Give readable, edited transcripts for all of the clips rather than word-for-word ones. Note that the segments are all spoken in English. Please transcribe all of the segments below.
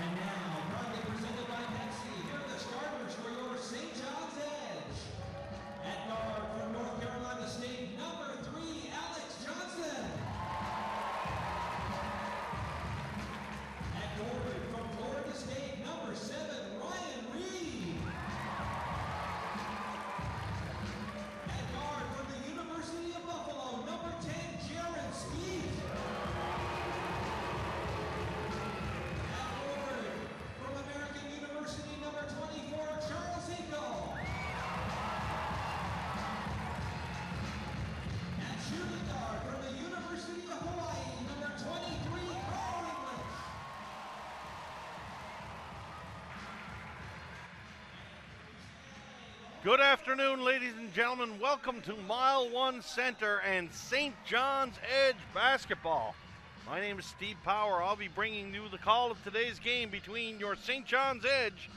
And now, proudly presented by Pepsi, here are the starters for your St. John's Edge. At guard from North Carolina State, number 3, Alex Johnson. At forward from Florida State, number 7, Ryan Reed. At guard from the University of Buffalo, number 10, Jared Skeet. From American University, number 24, Charles Hinkle. And shooting guard from the University of Hawaii, number 23, Carl English. Good afternoon, ladies and gentlemen. Welcome to Mile 1 Center and St. John's Edge basketball. My name is Steve Power. I'll be bringing you the call of today's game between your St. John's Edge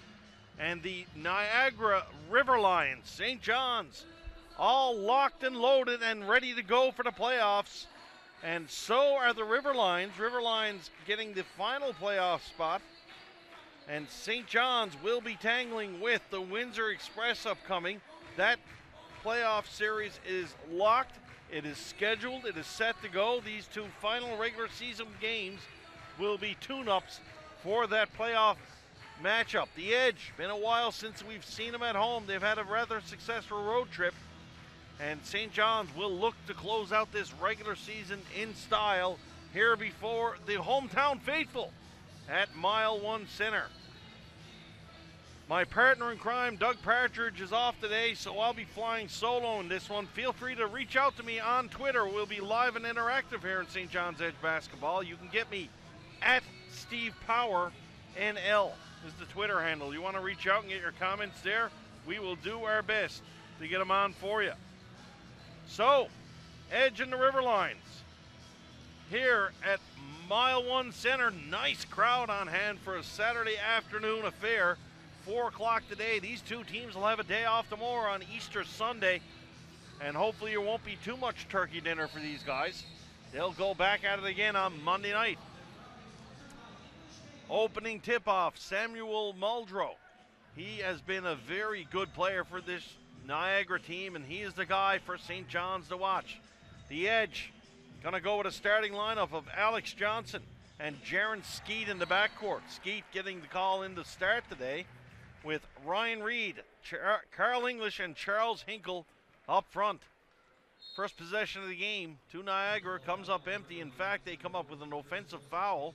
and the Niagara River Lions. St. John's all locked and loaded and ready to go for the playoffs. And so are the River Lions. River Lions getting the final playoff spot. And St. John's will be tangling with the Windsor Express upcoming. That playoff series is locked. It is scheduled. It is set to go. These two final regular season games will be tune-ups for that playoff matchup. The Edge, been a while since we've seen them at home. They've had a rather successful road trip. And St. John's will look to close out this regular season in style here before the hometown faithful at Mile 1 Center. My partner in crime, Doug Partridge, is off today, so I'll be flying solo in this one. Feel free to reach out to me on Twitter. We'll be live and interactive here in St. John's Edge basketball. You can get me at Steve Power NL is the Twitter handle. You want to reach out and get your comments there? We will do our best to get them on for you. So, Edge and the River Lions here at Mile 1 Center. Nice crowd on hand for a Saturday afternoon affair. 4 o'clock today. These two teams will have a day off tomorrow on Easter Sunday. And hopefully there won't be too much turkey dinner for these guys. They'll go back at it again on Monday night. Opening tip-off, Samuel Muldrow. He has been a very good player for this Niagara team, and he is the guy for St. John's to watch. The Edge going to go with a starting lineup of Alex Johnson and Jaron Skeet in the backcourt. Skeet getting the call in to start today with Ryan Reed, Carl English, and Charles Hinkle up front. First possession of the game to Niagara comes up empty. In fact, they come up with an offensive foul,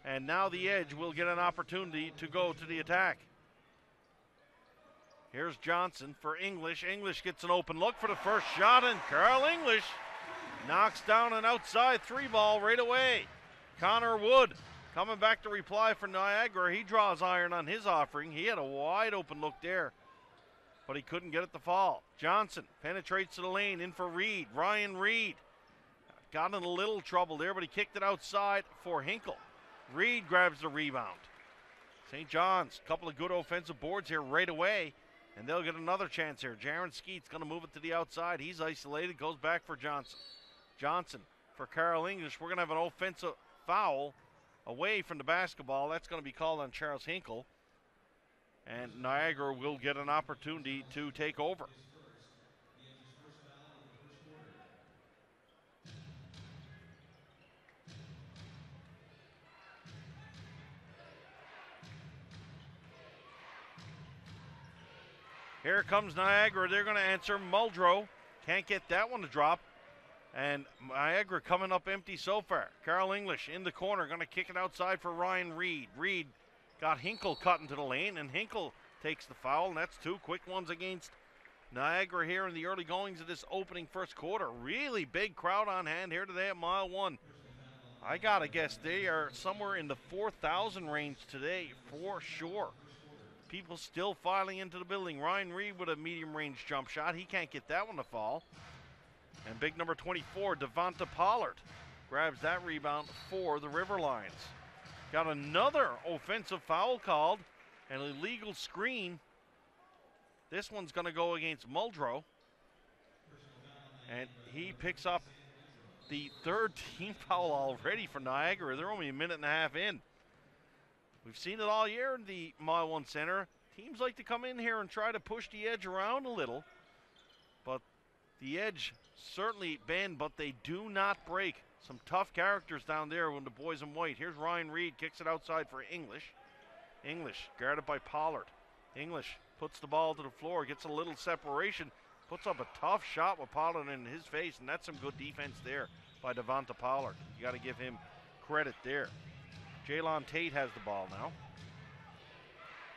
and now the Edge will get an opportunity to go to the attack. Here's Johnson for English. English gets an open look for the first shot, and Carl English knocks down an outside 3-ball right away. Connor Wood coming back to reply for Niagara. He draws iron on his offering. He had a wide open look there, but he couldn't get it to fall. Johnson penetrates to the lane, in for Reed. Ryan Reed got in a little trouble there, but he kicked it outside for Hinkle. Reed grabs the rebound. St. John's, a couple of good offensive boards here right away, and they'll get another chance here. Jaron Skeet's going to move it to the outside. He's isolated, goes back for Johnson. Johnson for Carl English. We're going to have an offensive foul away from the basketball. That's going to be called on Charles Hinkle. And Niagara will get an opportunity to take over. Here comes Niagara. They're going to answer. Muldrow can't get that one to drop. And Niagara coming up empty so far. Carl English in the corner, going to kick it outside for Ryan Reed. Reed got Hinkle cut into the lane, and Hinkle takes the foul, and that's 2 quick ones against Niagara here in the early goings of this opening first quarter. Really big crowd on hand here today at Mile 1. I got to guess they are somewhere in the 4,000 range today for sure. People still filing into the building. Ryan Reed with a medium-range jump shot. He can't get that one to fall. And big number 24, Devonta Pollard, grabs that rebound for the River Lions. Got another offensive foul called, an illegal screen. This one's going to go against Muldrow. And he picks up the third team foul already for Niagara. They're only a minute and a half in. We've seen it all year in the Mile 1 Center. Teams like to come in here and try to push the edge around a little. But the edge certainly bend, but they do not break. Some tough characters down there when the boys in white. Here's Ryan Reed, kicks it outside for English. English guarded by Pollard. English puts the ball to the floor, gets a little separation, puts up a tough shot with Pollard in his face, and that's some good defense there by Devonta Pollard. You got to give him credit there. Jalen Tate has the ball now.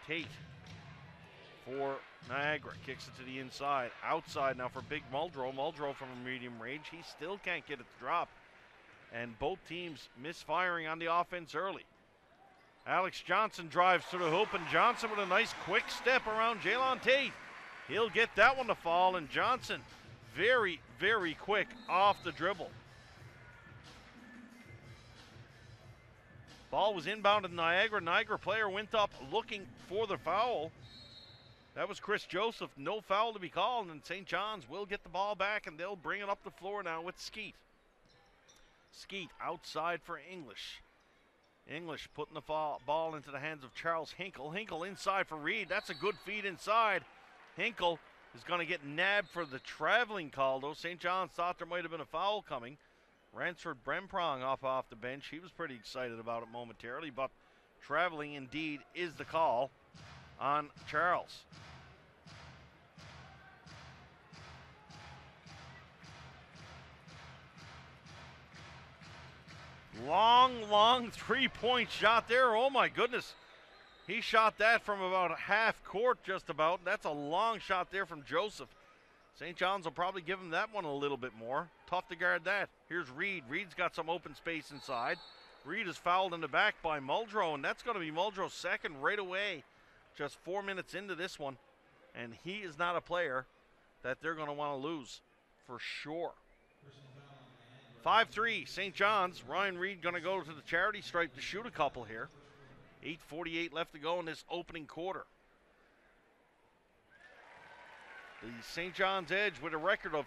Tate for Niagara, kicks it to the inside. Outside now for Big Muldrow. Muldrow from a medium range. He still can't get it to drop. And both teams misfiring on the offense early. Alex Johnson drives to the hoop, and Johnson with a nice quick step around Jalen Tate. He'll get that one to fall, and Johnson very, very quick off the dribble. Ball was inbounded to Niagara. Niagara player went up looking for the foul. That was Chris Joseph. No foul to be called, and St. John's will get the ball back, and they'll bring it up the floor now with Skeet. Skeet outside for English. English putting the ball into the hands of Charles Hinkle. Hinkle inside for Reed. That's a good feed inside. Hinkle is going to get nabbed for the traveling call, though. St. John's thought there might have been a foul coming. Ransford Bremprong off the bench. He was pretty excited about it momentarily, but traveling indeed is the call on Charles. Long three-point shot there. Oh my goodness. He shot that from about half court just about. That's a long shot there from Joseph. St. John's will probably give him that one a little bit more. Tough to guard that. Here's Reed. Reed's got some open space inside. Reed is fouled in the back by Muldrow, and that's going to be Muldrow's second right away. Just 4 minutes into this one, and he is not a player that they're going to want to lose for sure. 5-3, St. John's. Ryan Reed going to go to the charity stripe to shoot a couple here. 8:48 left to go in this opening quarter. The St. John's Edge with a record of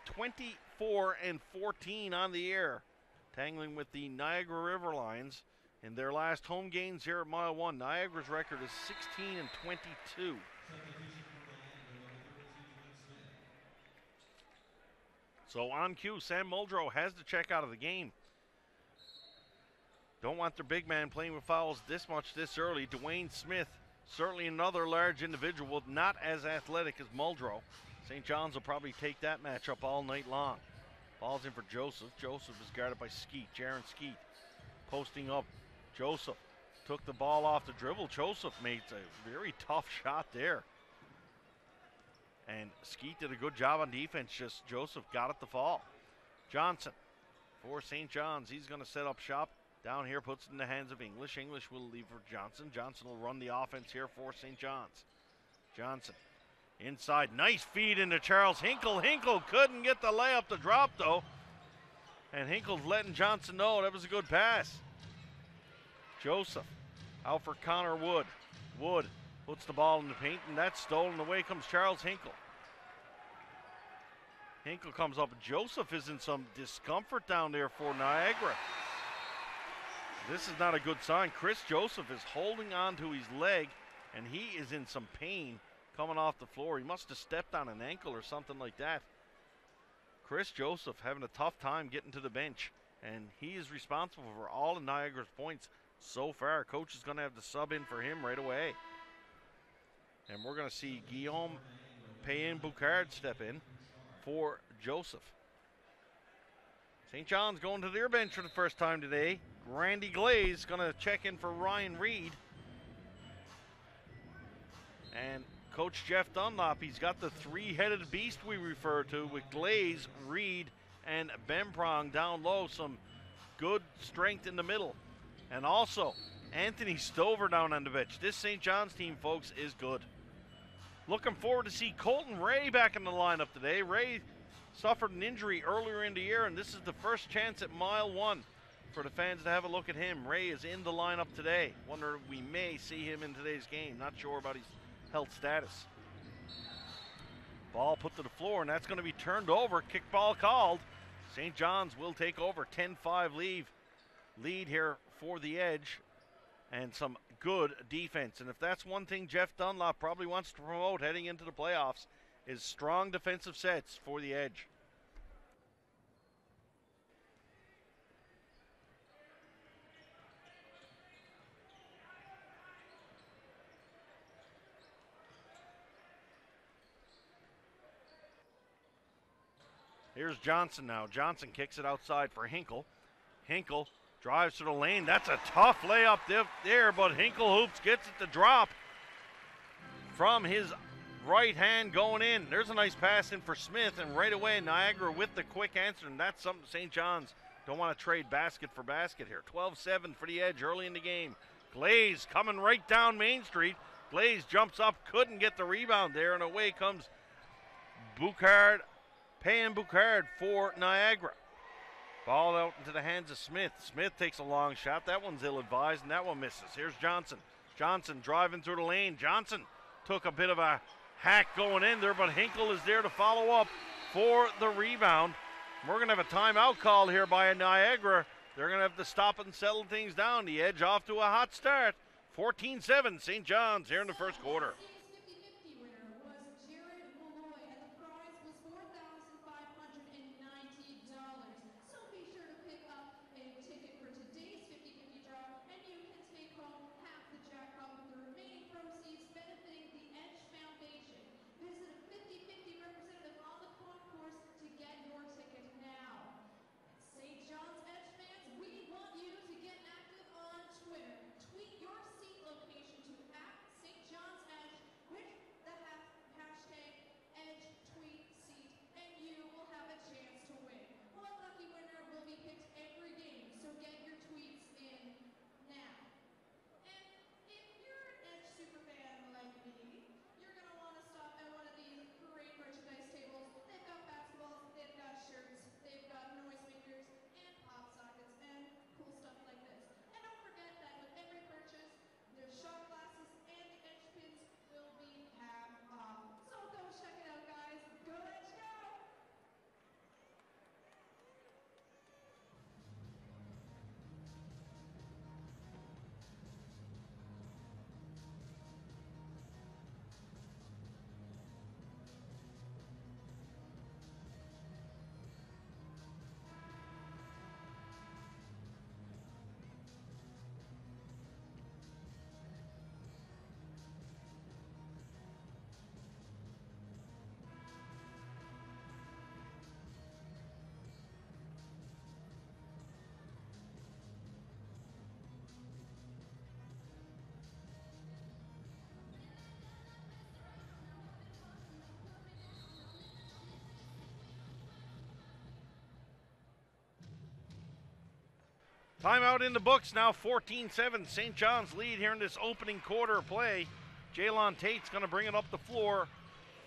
24-14 on the air, tangling with the Niagara River Lions in their last home games here at Mile 1. Niagara's record is 16-22. So on cue, Sam Muldrow has to check out of the game. Don't want their big man playing with fouls this much this early. Dwayne Smith, certainly another large individual, not as athletic as Muldrow. St. John's will probably take that matchup all night long. Ball's in for Joseph. Joseph is guarded by Skeet, Jaron Skeet. Posting up, Joseph took the ball off the dribble. Joseph made a very tough shot there. And Skeet did a good job on defense, just Joseph got it to fall. Johnson for St. John's. He's going to set up shop. Down here, puts it in the hands of English. English will leave for Johnson. Johnson will run the offense here for St. John's. Johnson inside. Nice feed into Charles Hinkle. Hinkle couldn't get the layup to drop, though. And Hinkle's letting Johnson know that was a good pass. Joseph out for Connor Wood. Wood puts the ball in the paint, and that's stolen. Away comes Charles Hinkle. Hinkle comes up. Joseph is in some discomfort down there for Niagara. This is not a good sign. Chris Joseph is holding on to his leg, and he is in some pain coming off the floor. He must have stepped on an ankle or something like that. Chris Joseph having a tough time getting to the bench, and he is responsible for all of Niagara's points so far. Coach is going to have to sub in for him right away. And we're going to see Guillaume Payen-Boucard step in for Joseph. St. John's going to their bench for the first time today. Randy Glaze going to check in for Ryan Reed. And Coach Jeff Dunlop, he's got the three-headed beast we refer to with Glaze, Reed, and Bemprong down low. Some good strength in the middle. And also, Anthony Stover down on the bench. This St. John's team, folks, is good. Looking forward to see Colton Ray back in the lineup today. Ray suffered an injury earlier in the year, and this is the first chance at Mile 1 for the fans to have a look at him. Ray is in the lineup today. Wonder if we may see him in today's game. Not sure about his health status. Ball put to the floor, and that's going to be turned over. Kickball called. St. John's will take over. 10-5 lead here for the Edge. and some good defense. And if that's one thing Jeff Dunlop probably wants to promote heading into the playoffs, is strong defensive sets for the Edge. Here's Johnson now. Johnson kicks it outside for Hinkle. Hinkle drives to the lane. That's a tough layup there, but Hinkle hoops, gets it to drop from his right hand going in. There's a nice pass in for Smith, and right away Niagara with the quick answer, and that's something St. John's don't want to trade basket for basket here. 12-7 for the Edge early in the game. Glaze coming right down Main Street. Glaze jumps up, couldn't get the rebound there, and away comes Boucard. Payne Boucard for Niagara. Ball out into the hands of Smith. Smith takes a long shot. That one's ill-advised, and that one misses. Here's Johnson. Johnson driving through the lane. Johnson took a bit of a hack going in there, but Hinkle is there to follow up for the rebound. We're going to have a timeout call here by Niagara. They're going to have to stop and settle things down. The Edge off to a hot start. 14-7 St. John's here in the first quarter. Timeout in the books now, 14-7. St. John's lead here in this opening quarter of play. Jalen Tate's going to bring it up the floor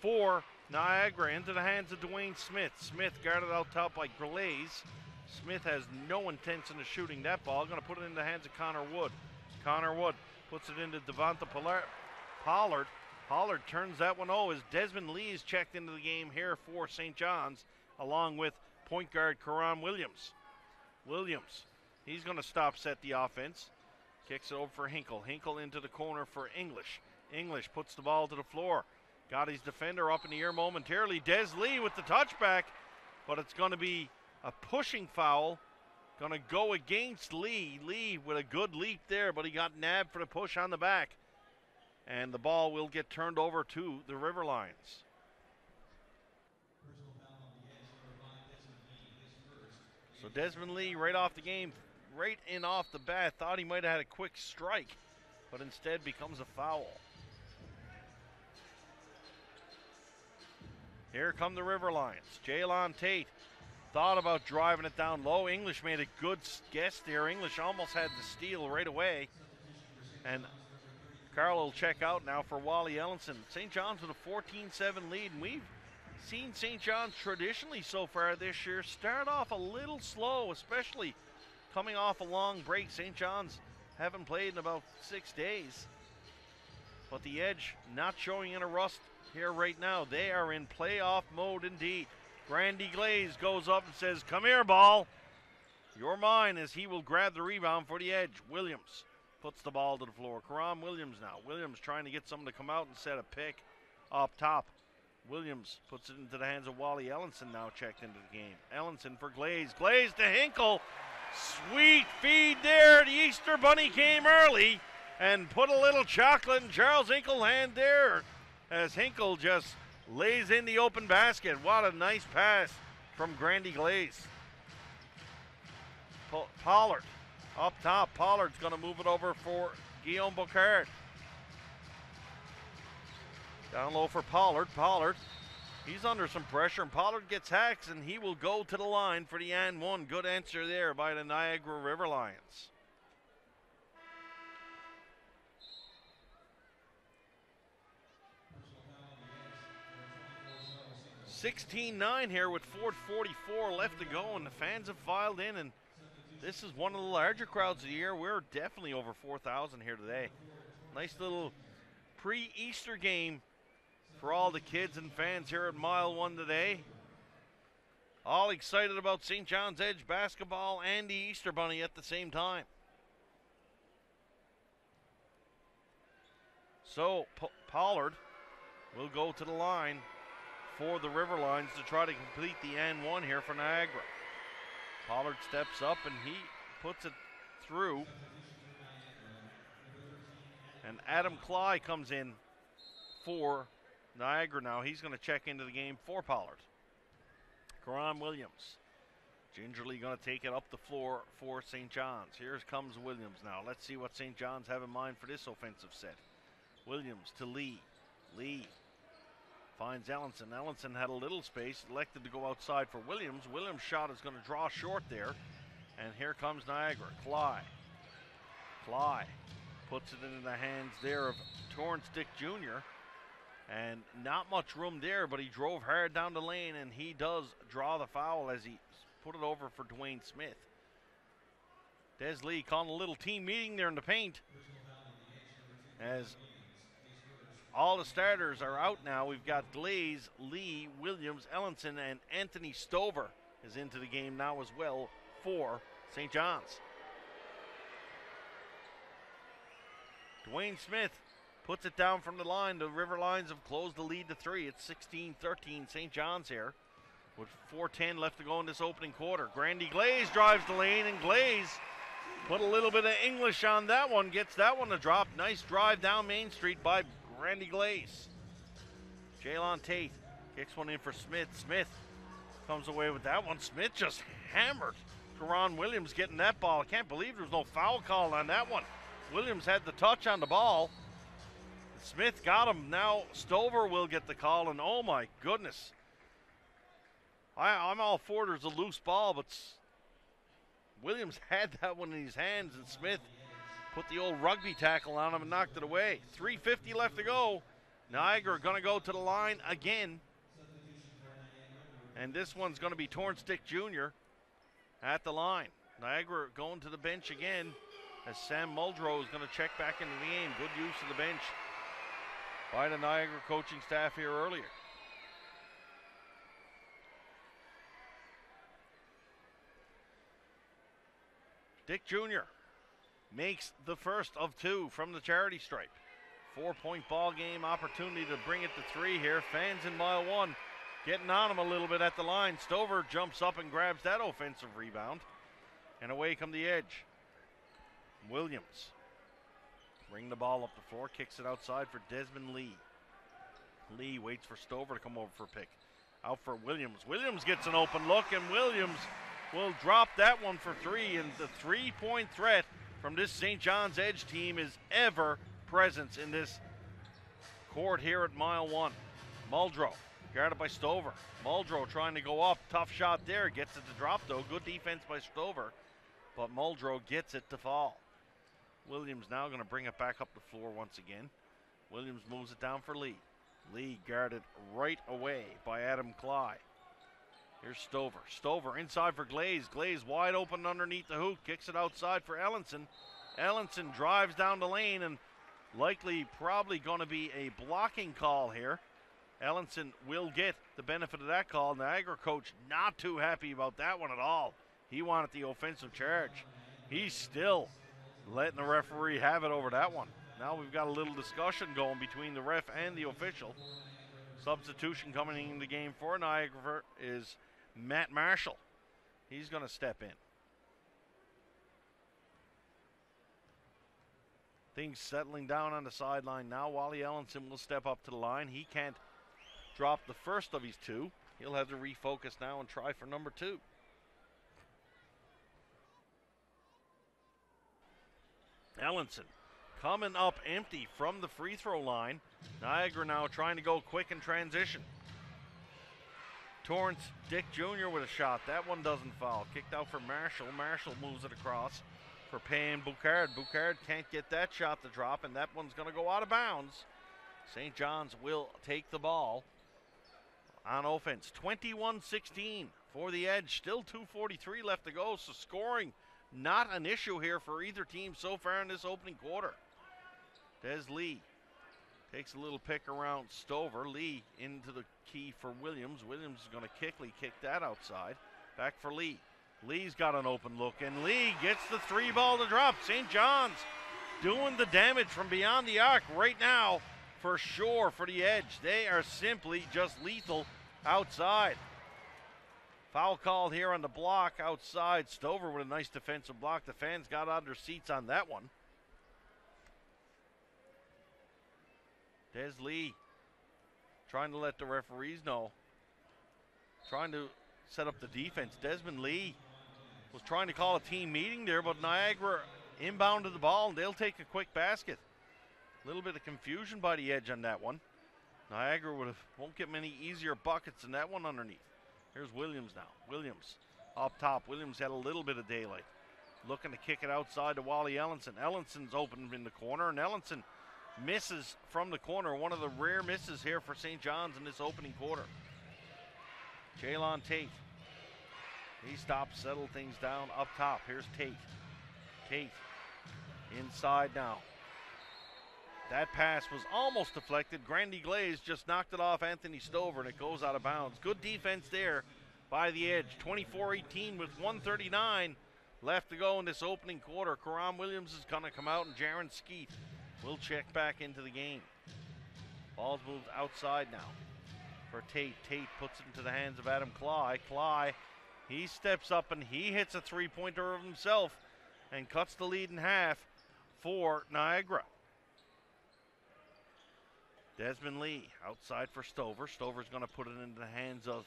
for Niagara into the hands of Dwayne Smith. Smith guarded out top by Glaze. Smith has no intention of shooting that ball. Going to put it in the hands of Connor Wood. Connor Wood puts it into Devonta Pollard. Pollard turns that one over as Desmond Lee is checked into the game here for St. John's, along with point guard Karan Williams. He's going to set the offense. Kicks it over for Hinkle. Hinkle into the corner for English. English puts the ball to the floor. Got his defender up in the air momentarily. Des Lee with the touchback, but it's going to be a pushing foul. Going to go against Lee. Lee with a good leap there, but he got nabbed for the push on the back. And the ball will get turned over to the River Lions. So Desmond Lee right off the game, right in off the bat, thought he might have had a quick strike, but instead becomes a foul. Here come the River Lions. Jalen Tate thought about driving it down low. English made a good guess there. English almost had the steal right away. And Carl will check out now for Wally Ellenson. St. John's with a 14-7 lead, and we've seen St. John's traditionally so far this year start off a little slow, especially coming off a long break. St. John's haven't played in about 6 days. But the Edge not showing in a rust here right now. They are in playoff mode indeed. Randy Glaze goes up and says, "Come here, ball. You're mine," as he will grab the rebound for the Edge. Williams puts the ball to the floor. Karan Williams now. Williams trying to get someone to come out and set a pick up top. Williams puts it into the hands of Wally Ellenson, now checked into the game. Ellenson for Glaze. Glaze to Hinkle. Sweet feed there. The Easter Bunny came early and put a little chocolate in Charles Hinkle's hand there as Hinkle just lays in the open basket. What a nice pass from Grandy Glaze. Pollard up top. Pollard's going to move it over for Guillaume Bocard. Down low for Pollard. Pollard, he's under some pressure, and Pollard gets hacks, and he will go to the line for the and one. Good answer there by the Niagara River Lions. (16-9) here with 4:44 left to go, and the fans have filed in, and this is one of the larger crowds of the year. We're definitely over 4,000 here today. Nice little pre-Easter game for all the kids and fans here at Mile 1 today. All excited about St. John's Edge basketball and the Easter Bunny at the same time. So Pollard will go to the line for the River Lions to try to complete the and one here for Niagara. Pollard steps up and he puts it through. And Adam Cly comes in for Niagara now. He's going to check into the game for Pollard. Karan Williams gingerly going to take it up the floor for St. John's. Here comes Williams now. Let's see what St. John's have in mind for this offensive set. Williams to Lee. Lee finds Ellenson. Ellenson had a little space, elected to go outside for Williams. Williams' shot is going to draw short there. And here comes Niagara. Cly puts it into the hands there of Torrance Dick Jr. And not much room there, but he drove hard down the lane, and he does draw the foul as he put it over for Dwayne Smith. Des Lee calling a little team meeting there in the paint. As all the starters are out now, we've got Glaze, Lee, Williams, Ellenson, and Anthony Stover is into the game now as well for St. John's. Dwayne Smith puts it down from the line. The River Lions have closed the lead to 3. It's 16-13 St. John's here with 4:10 left to go in this opening quarter. Grandy Glaze drives the lane, and Glaze put a little bit of English on that one. Gets that one to drop. Nice drive down Main Street by Grandy Glaze. Jaylon Tate kicks one in for Smith. Smith comes away with that one. Smith just hammered Karan Williams getting that ball. I can't believe there was no foul call on that one. Williams had the touch on the ball. Smith got him. Now Stover will get the call, and oh my goodness. I'm all for there's a loose ball, but Williams had that one in his hands, and Smith put the old rugby tackle on him and knocked it away. 3:50 left to go. Niagara going to go to the line again. And this one's going to be Torrance Dick Jr. at the line. Niagara going to the bench again as Sam Muldrow is going to check back into the game. Good use of the bench by the Niagara coaching staff here earlier. Dick Jr. makes the first of 2 from the charity stripe. 4-point ball game opportunity to bring it to 3 here. Fans in Mile 1 getting on him a little bit at the line. Stover jumps up and grabs that offensive rebound. And away come the Edge. Williams bring the ball up the floor, kicks it outside for Desmond Lee. Lee waits for Stover to come over for a pick. Out for Williams. Williams gets an open look, and Williams will drop that one for 3. And the 3-point threat from this St. John's Edge team is ever present in this court here at Mile 1. Muldrow guarded by Stover. Muldrow trying to go up. Tough shot there. Gets it to drop, though. Good defense by Stover. But Muldrow gets it to fall. Williams now going to bring it back up the floor once again. Williams moves it down for Lee. Lee guarded right away by Adam Cly. Here's Stover. Stover inside for Glaze. Glaze wide open underneath the hoop. Kicks it outside for Ellenson. Ellenson drives down the lane, and likely probably going to be a blocking call here. Ellenson will get the benefit of that call. Niagara coach not too happy about that one at all. He wanted the offensive charge. He still letting the referee have it over that one. Now we've got a little discussion going between the ref and the official. Substitution coming in the game for Niagara is Matt Marshall. He's going to step in. Things settling down on the sideline now. Wally Ellenson will step up to the line. He can't drop the first of his two. He'll have to refocus now and try for number 2. Ellenson coming up empty from the free throw line. Niagara now trying to go quick in transition. Torrance Dick Jr. with a shot. That one doesn't foul. Kicked out for Marshall. Marshall moves it across for Payne Boucard. Boucard can't get that shot to drop, and that one's going to go out of bounds. St. John's will take the ball on offense. 21-16 for the Edge. Still 2:43 left to go, so scoring not an issue here for either team so far in this opening quarter. Des Lee takes a little pick around Stover. Lee into the key for Williams. Williams is going to kick. Lee kicked that outside. Back for Lee. Lee's got an open look, and Lee gets the 3 ball to drop. St. John's doing the damage from beyond the arc right now for sure for the Edge. They are simply just lethal outside. Foul called here on the block outside. Stover with a nice defensive block. The fans got out of their seats on that one. Des Lee trying to let the referees know. Trying to set up the defense. Desmond Lee was trying to call a team meeting there, but Niagara inbounded the ball, and they'll take a quick basket. A little bit of confusion by the Edge on that one. Niagara won't get many easier buckets than that one underneath. Here's Williams now. Williams up top. Williams had a little bit of daylight. Looking to kick it outside to Wally Ellenson. Ellenson's open in the corner, and Ellenson misses from the corner. One of the rare misses here for St. John's in this opening quarter. Jaylon Tate. He stops, settle things down up top. Here's Tate. Tate inside now. That pass was almost deflected. Grandy Glaze just knocked it off Anthony Stover, and it goes out of bounds. Good defense there by the Edge. 24-18 with 1:39 left to go in this opening quarter. Karam Williams is going to come out, and Jaron Skeet will check back into the game. Ball's moved outside now for Tate. Tate puts it into the hands of Adam Cly. Cly, he steps up and he hits a 3-pointer of himself and cuts the lead in half for Niagara. Desmond Lee outside for Stover. Stover's going to put it into the hands of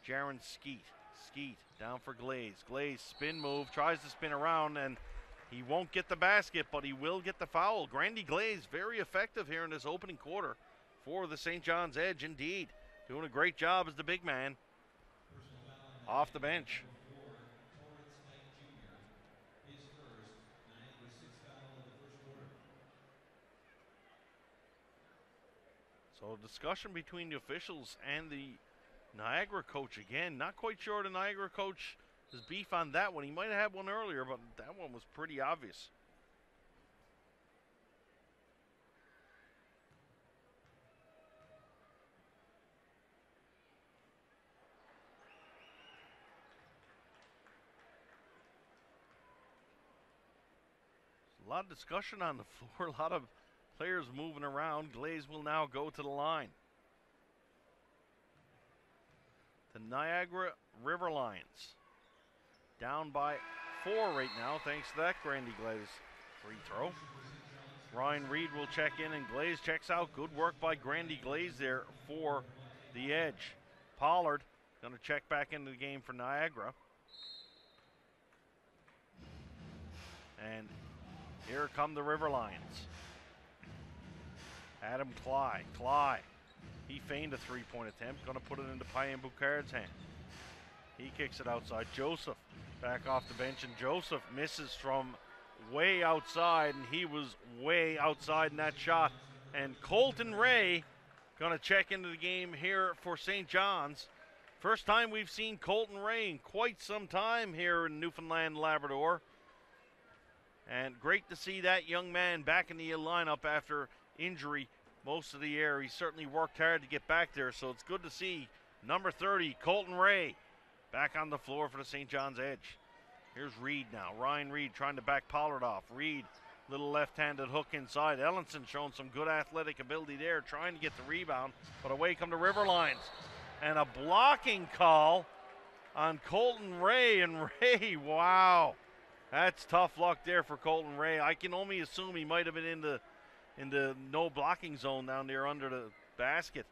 Jaron Skeet. Skeet down for Glaze. Glaze spin move, tries to spin around, and he won't get the basket, but he will get the foul. Grandy Glaze very effective here in this opening quarter for the St. John's Edge indeed. Doing a great job as the big man off the bench. So discussion between the officials and the Niagara coach again. Not quite sure the Niagara coach has beef on that one. He might have had one earlier, but that one was pretty obvious. A lot of discussion on the floor, a lot of players moving around. Glaze will now go to the line. The Niagara River Lions down by 4 right now, thanks to that Grandy Glaze free throw. Ryan Reed will check in, and Glaze checks out. Good work by Grandy Glaze there for the Edge. Pollard going to check back into the game for Niagara. And here come the River Lions. Adam Cly. Cly. He feigned a 3-point attempt. Going to put it into Payne Boucard's hand. He kicks it outside. Joseph back off the bench, and Joseph misses from way outside, and he was way outside in that shot. And Colton Ray going to check into the game here for St. John's. First time we've seen Colton Ray in quite some time here in Newfoundland, Labrador. And great to see that young man back in the lineup after injury most of the year. He certainly worked hard to get back there, so it's good to see number 30, Colton Ray, back on the floor for the St. John's Edge. Here's Reed now. Ryan Reed trying to back Pollard off. Reed, little left-handed hook inside. Ellenson showing some good athletic ability there, trying to get the rebound, but away come the Riverlions. And a blocking call on Colton Ray, and Ray, wow. That's tough luck there for Colton Ray. I can only assume he might have been in the no blocking zone down there under the basket.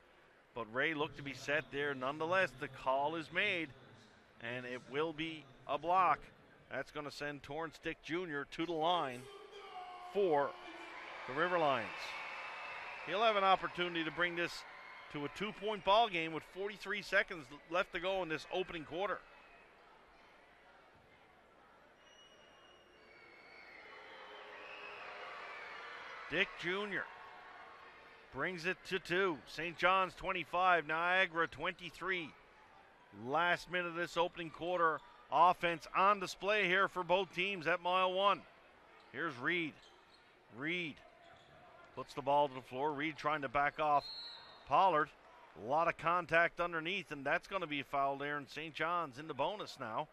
But Ray looked to be set there. Nonetheless, the call is made, and it will be a block. That's going to send Torrance Dick Jr. to the line for the Riverlions. He'll have an opportunity to bring this to a 2-point ball game with 43 seconds left to go in this opening quarter. Dick Jr. brings it to 2. St. John's 25, Niagara 23. Last minute of this opening quarter. Offense on display here for both teams at mile 1. Here's Reed. Reed puts the ball to the floor. Reed trying to back off Pollard. A lot of contact underneath, and that's going to be a foul there, and St. John's in the bonus now.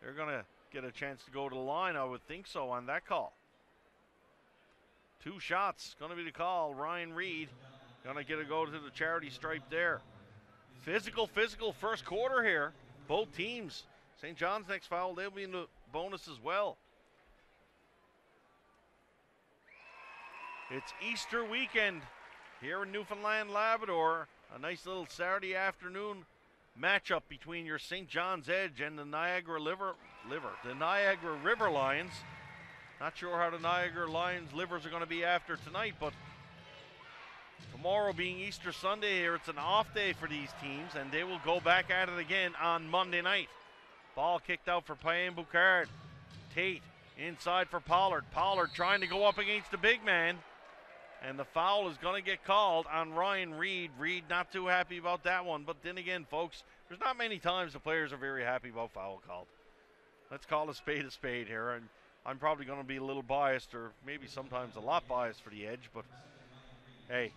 They're going to get a chance to go to the line, I would think so, on that call. 2 shots, going to be the call. Ryan Reed going to get a go to the charity stripe there. Physical first quarter here. Both teams. St. John's next foul, they'll be in the bonus as well. It's Easter weekend here in Newfoundland, Labrador. A nice little Saturday afternoon matchup between your St. John's Edge and the Niagara River Lions. Not sure how the Niagara Lions livers are going to be after tonight, but tomorrow being Easter Sunday here, it's an off day for these teams, and they will go back at it again on Monday night. Ball kicked out for Payen Boucard. Tate inside for Pollard. Pollard trying to go up against the big man, and the foul is going to get called on Ryan Reed. Reed not too happy about that one, but then again, folks, there's not many times the players are very happy about foul called. Let's call a spade here, and I'm probably going to be a little biased, or maybe sometimes a lot biased for the Edge, but hey,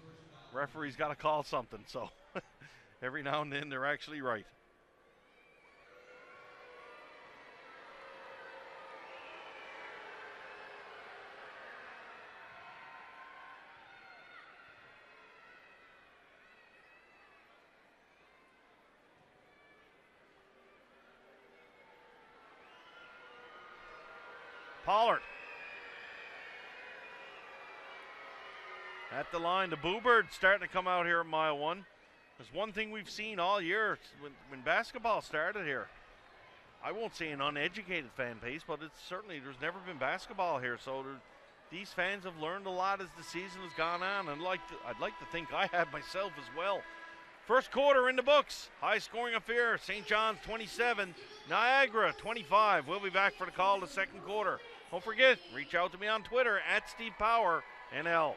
referee's got to call something, so every now and then they're actually right. Pollard at the line. The Bluebirds starting to come out here at mile 1. There's one thing we've seen all year when basketball started here. I won't say an uneducated fan base, but it's certainly, there's never been basketball here. So these fans have learned a lot as the season has gone on, and I'd like to think I have myself as well. First quarter in the books. High scoring affair. St. John's 27, Niagara 25. We'll be back for the call of the second quarter. Don't forget, reach out to me on Twitter at StevePowerNL.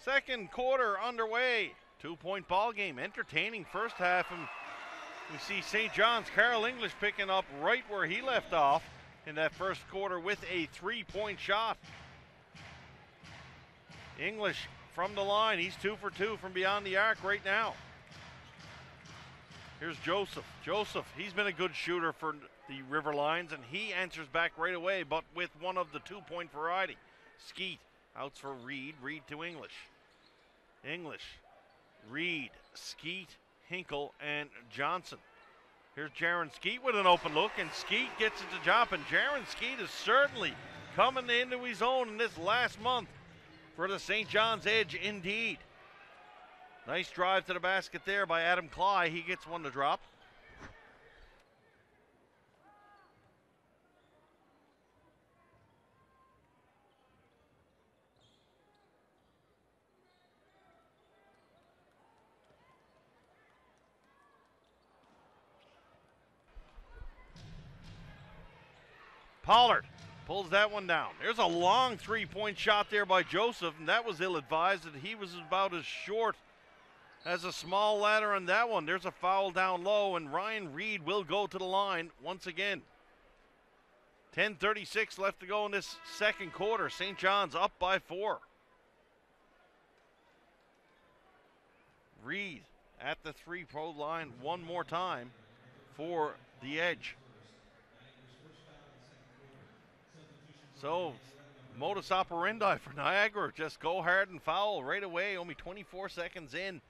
Second quarter underway. 2-point ball game. Entertaining first half. And we see St. John's Carl English picking up right where he left off in that first quarter with a 3-point shot. English from the line. He's 2 for 2 from beyond the arc right now. Here's Joseph. Joseph, he's been a good shooter for the River Lions, and he answers back right away, but with one of the 2-point variety. Skeet outs for Reed. Reed to English. English, Reed, Skeet, Hinkle, and Johnson. Here's Jaron Skeet with an open look, and Skeet gets it to jump, and Jaron Skeet is certainly coming into his own in this last month for the St. John's Edge indeed. Nice drive to the basket there by Adam Cly. He gets one to drop. Pollard pulls that one down. There's a long 3-point shot there by Joseph, and that was ill-advised, and he was about as short as a small ladder on that one. There's a foul down low, and Ryan Reed will go to the line once again. 10:36 left to go in this second quarter. St. John's up by 4. Reed at the 3-point line one more time for the Edge. So, modus operandi for Niagara, just go hard and foul right away. Only 24 seconds in.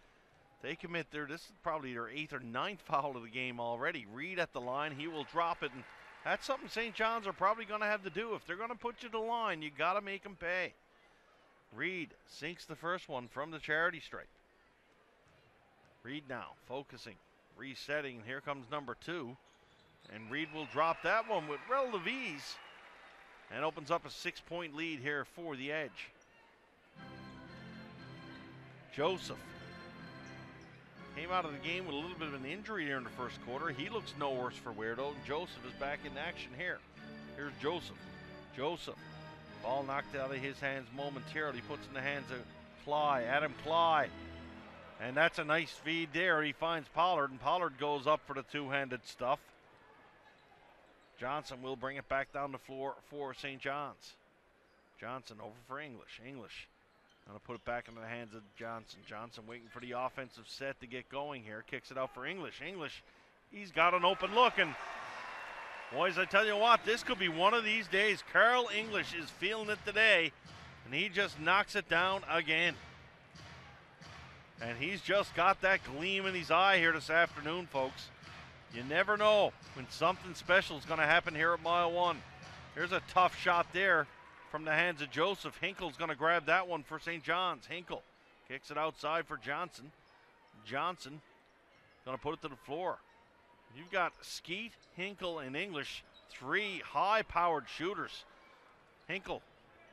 They commit this is probably their 8th or 9th foul of the game already. Reed at the line, he will drop it, and that's something St. John's are probably going to have to do. If they're going to put you to the line, you got to make them pay. Reed sinks the first one from the charity stripe. Reed now focusing, resetting, and here comes number 2. And Reed will drop that one with relative ease and opens up a 6-point lead here for the Edge. Joseph came out of the game with a little bit of an injury here in the first quarter. He looks no worse for wear, though. Joseph is back in action here. Here's Joseph. Joseph, ball knocked out of his hands momentarily, puts in the hands of Cly, Adam Cly. And that's a nice feed there. He finds Pollard, and Pollard goes up for the two-handed stuff. Johnson will bring it back down the floor for St. John's. Johnson over for English. English going to put it back into the hands of Johnson. Johnson waiting for the offensive set to get going here. Kicks it out for English. English, he's got an open look. And boys, I tell you what, this could be one of these days. Carl English is feeling it today, and he just knocks it down again. And he's just got that gleam in his eye here this afternoon, folks. You never know when something special is going to happen here at Mile 1. Here's a tough shot there from the hands of Joseph. Hinkle's going to grab that one for St. John's. Hinkle kicks it outside for Johnson. Johnson going to put it to the floor. You've got Skeet, Hinkle, and English, 3 high-powered shooters. Hinkle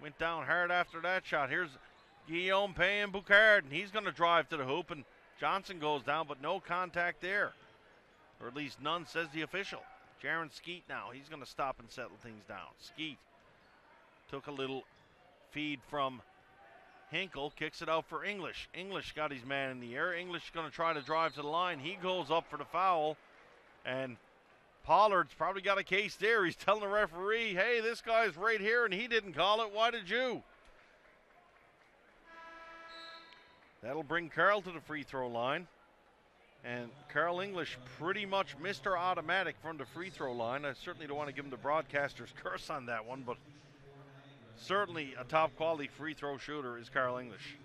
went down hard after that shot. Here's Guillaume Payen Boucard, and he's going to drive to the hoop, and Johnson goes down, but no contact there. Or at least none, says the official. Jaron Skeet now. He's going to stop and settle things down. Skeet took a little feed from Hinkle, kicks it out for English. English got his man in the air. English going to try to drive to the line. He goes up for the foul, and Pollard's probably got a case there. He's telling the referee, hey, this guy's right here, and he didn't call it. Why did you? That'll bring Carl to the free throw line. And Carl English pretty much Mr. Automatic from the free throw line. I certainly don't want to give him the broadcaster's curse on that one, but certainly a top quality free throw shooter is Carl English.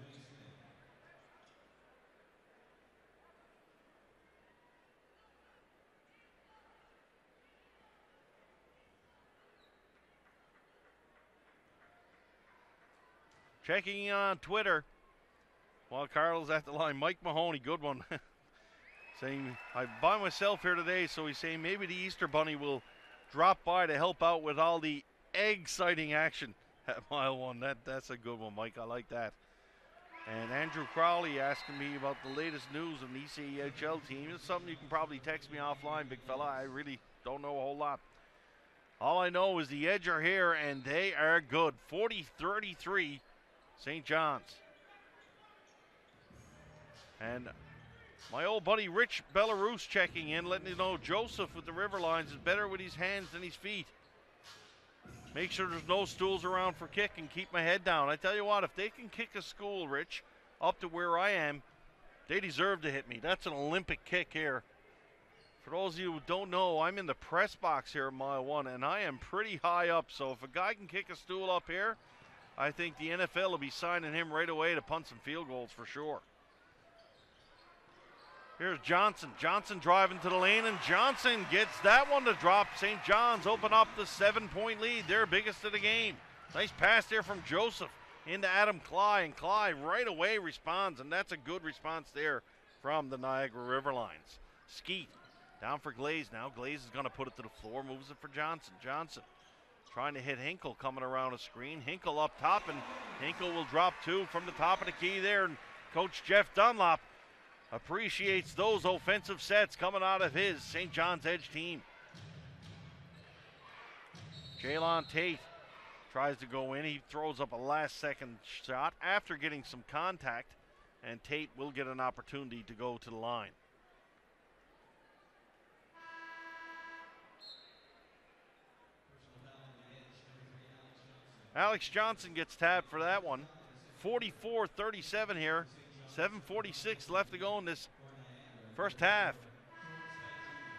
Checking in on Twitter while Carl's at the line. Mike Mahoney, good one. Saying, I'm by myself here today, so he's saying maybe the Easter Bunny will drop by to help out with all the exciting action at Mile 1. That's a good one, Mike. I like that. And Andrew Crowley asking me about the latest news of the ECHL team. It's something you can probably text me offline, big fella. I really don't know a whole lot. All I know is the Edge are here, and they are good. 40-33, St. John's. And my old buddy Rich Belarus checking in, letting you know Joseph with the Riverlines is better with his hands than his feet. Make sure there's no stools around for kicking. Keep my head down. I tell you what, if they can kick a school, Rich, up to where I am, they deserve to hit me. That's an Olympic kick here. For those of you who don't know, I'm in the press box here at mile 1, and I am pretty high up. So if a guy can kick a stool up here, I think the NFL will be signing him right away to punt some field goals for sure. Here's Johnson. Johnson driving to the lane, and Johnson gets that one to drop. St. John's open up the 7-point lead, their biggest of the game. Nice pass there from Joseph into Adam Cly, and Cly right away responds, and that's a good response there from the Niagara Riverlines. Skeet down for Glaze now. Glaze is going to put it to the floor, moves it for Johnson. Johnson trying to hit Hinkle coming around a screen. Hinkle up top, and Hinkle will drop 2 from the top of the key there, and Coach Jeff Dunlop appreciates those offensive sets coming out of his St. John's Edge team. Jaylon Tate tries to go in. He throws up a last-second shot after getting some contact, and Tate will get an opportunity to go to the line. Alex Johnson gets tabbed for that one. 44-37 here. 7:46 left to go in this first half.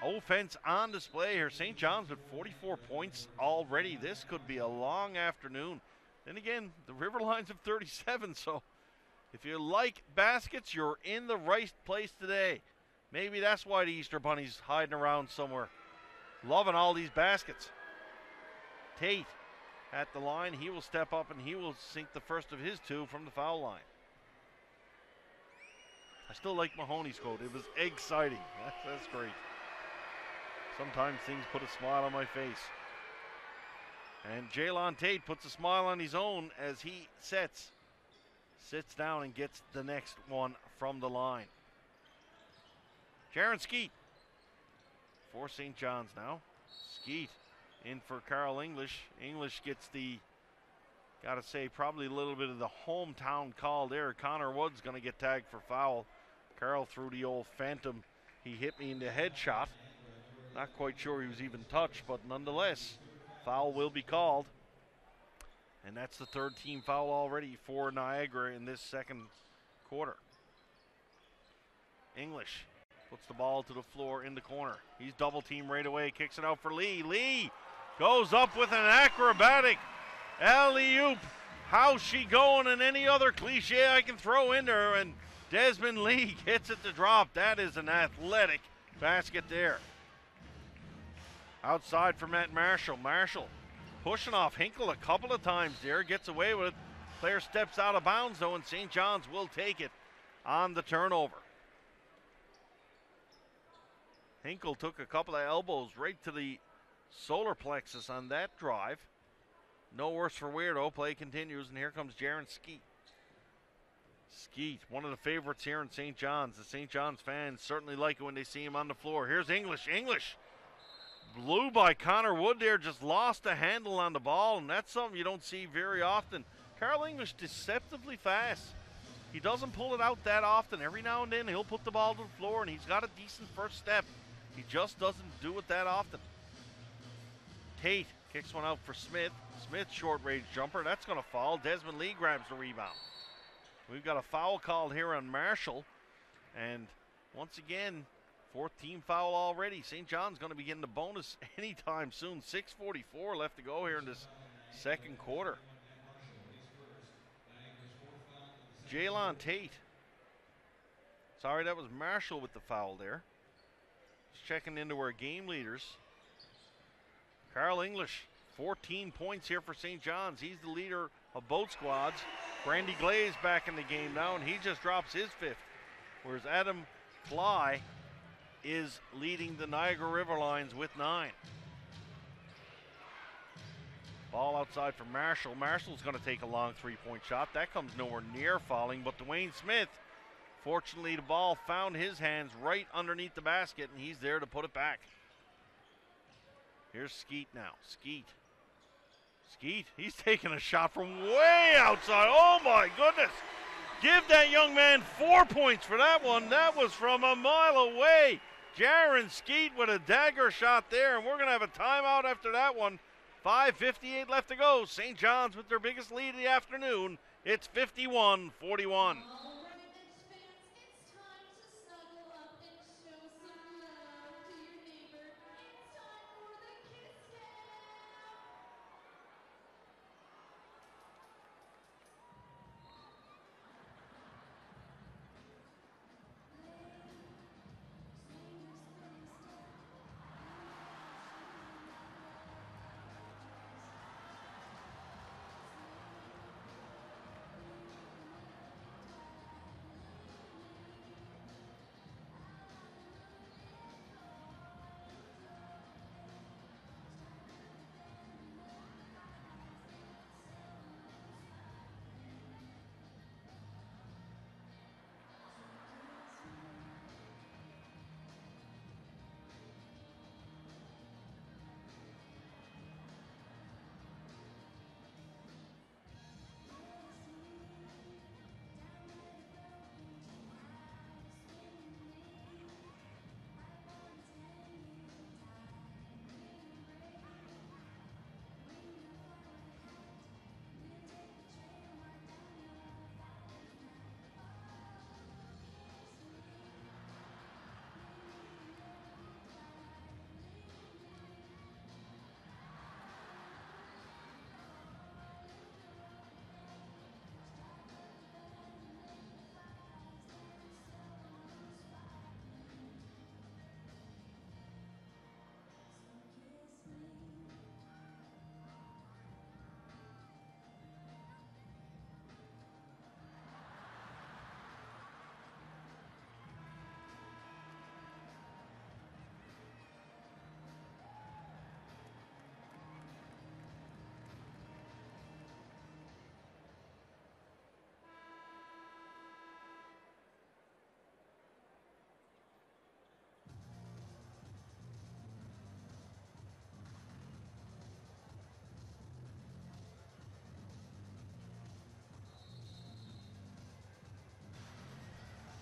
Offense on display here. St. John's with 44 points already. This could be a long afternoon. Then again, the Riverlines have 37, so if you like baskets, you're in the right place today. Maybe that's why the Easter Bunny's hiding around somewhere. Loving all these baskets. Tate at the line. He will step up and he will sink the first of his 2 from the foul line. I still like Mahoney's quote. It was exciting. That's great. Sometimes things put a smile on my face. And Jaylon Tate puts a smile on his own as he sits down and gets the next one from the line. Jaron Skeet for St. John's now. Skeet in for Carl English. English gets the, gotta say, probably a little bit of the hometown call there. Connor Wood's gonna get tagged for foul. Carl threw the old phantom. He hit me in the headshot. Not quite sure he was even touched, but nonetheless, foul will be called. And that's the 3rd team foul already for Niagara in this second quarter. English puts the ball to the floor in the corner. He's double teamed right away, kicks it out for Lee. Lee goes up with an acrobatic alley-oop. How's she going? And any other cliche I can throw in there, and Desmond Lee gets it to drop. That is an athletic basket there. Outside for Matt Marshall. Marshall pushing off Hinkle a couple of times there. Gets away with it. Player steps out of bounds though, and St. John's will take it on the turnover. Hinkle took a couple of elbows right to the solar plexus on that drive. No worse for wear though. Play continues, and here comes Jaron Skeet. Skeet, one of the favorites here in St. John's. The St. John's fans certainly like it when they see him on the floor. Here's English. English blew by Connor Wood there, just lost a handle on the ball, and that's something you don't see very often. Carl English deceptively fast. He doesn't pull it out that often. Every now and then he'll put the ball to the floor, and he's got a decent first step. He just doesn't do it that often. Tate kicks one out for Smith. Smith short range jumper. That's going to fall. Desmond Lee grabs the rebound. We've got a foul called here on Marshall. And once again, 4th team foul already. St. John's going to be getting the bonus anytime soon. 6:44 left to go here in this second quarter. Jaylon Tate. Sorry, that was Marshall with the foul there. Just checking into our game leaders. Carl English, 14 points here for St. John's. He's the leader of both squads. Brandy Glaze back in the game now, and he just drops his 5th. Whereas Adam Fly is leading the Niagara Riverlines with 9. Ball outside for Marshall. Marshall's going to take a long 3-point shot. That comes nowhere near falling, but Dwayne Smith, fortunately the ball found his hands right underneath the basket, and he's there to put it back. Here's Skeet now. Skeet. He's taking a shot from way outside. Oh my goodness. Give that young man 4 points for that one. That was from a mile away. Jaron Skeet with a dagger shot there, and we're going to have a timeout after that one. 5:58 left to go. St. John's with their biggest lead of the afternoon. It's 51-41.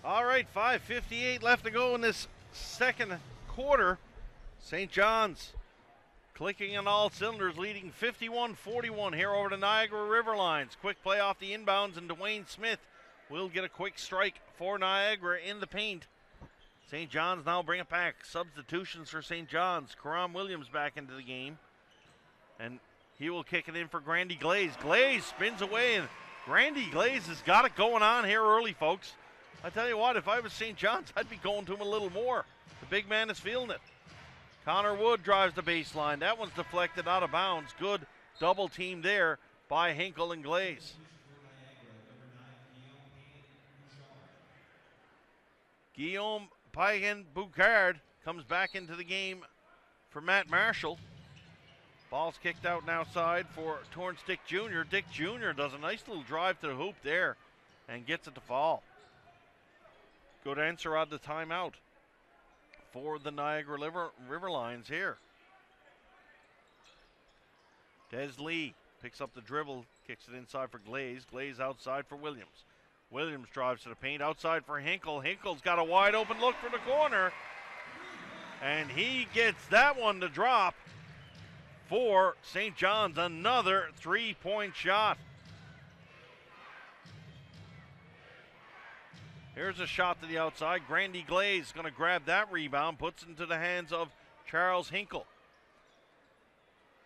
All right, 5:58 left to go in this second quarter. St. John's clicking on all cylinders, leading 51-41 here over the Niagara River Lines. Quick play off the inbounds, and Dwayne Smith will get a quick strike for Niagara in the paint. St. John's now bring it back. Substitutions for St. John's. Karam Williams back into the game, and he will kick it in for Grandy Glaze. Glaze spins away, and Grandy Glaze has got it going on here early, folks. I tell you what, if I was St. John's, I'd be going to him a little more. The big man is feeling it. Connor Wood drives the baseline. That one's deflected out of bounds. Good double team there by Hinkle and Glaze. Guillaume Pagan-Boucard comes back into the game for Matt Marshall. Ball's kicked out and outside for Torrance Dick Jr. Dick Jr. does a nice little drive to the hoop there and gets it to fall. Good answer on the timeout for the Niagara River Lions here. Des Lee picks up the dribble, kicks it inside for Glaze. Glaze outside for Williams. Williams drives to the paint, outside for Hinkle. Hinkle's got a wide open look for the corner, and he gets that one to drop for St. John's. Another three-point shot. Here's a shot to the outside. Grandy Glaze going to grab that rebound, puts it into the hands of Charles Hinkle.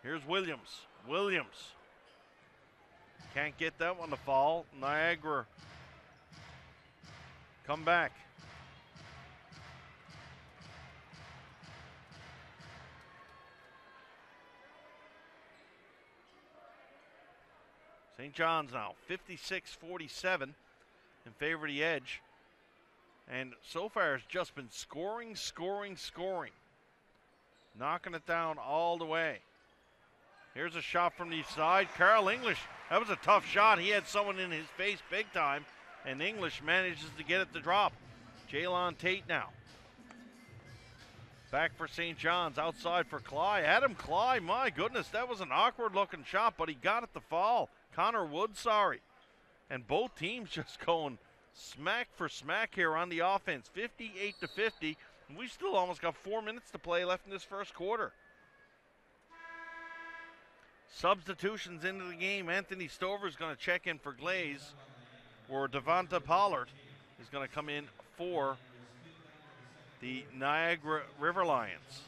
Here's Williams. Williams can't get that one to fall. Niagara come back. St. John's now 56-47 in favor of the Edge. And so far it's just been scoring. Knocking it down all the way. Here's a shot from the side. Carl English, that was a tough shot. He had someone in his face big time, and English manages to get it to drop. Jalon Tate now. Back for St. John's, outside for Cly. Adam Cly, my goodness, that was an awkward looking shot, but he got it to fall. Connor Wood, sorry. And both teams just going smack for smack here on the offense, 58-50. And we still almost got 4 minutes to play left in this first quarter. Substitutions into the game. Anthony Stover is going to check in for Glaze, or Devonta Pollard is going to come in for the Niagara River Lions.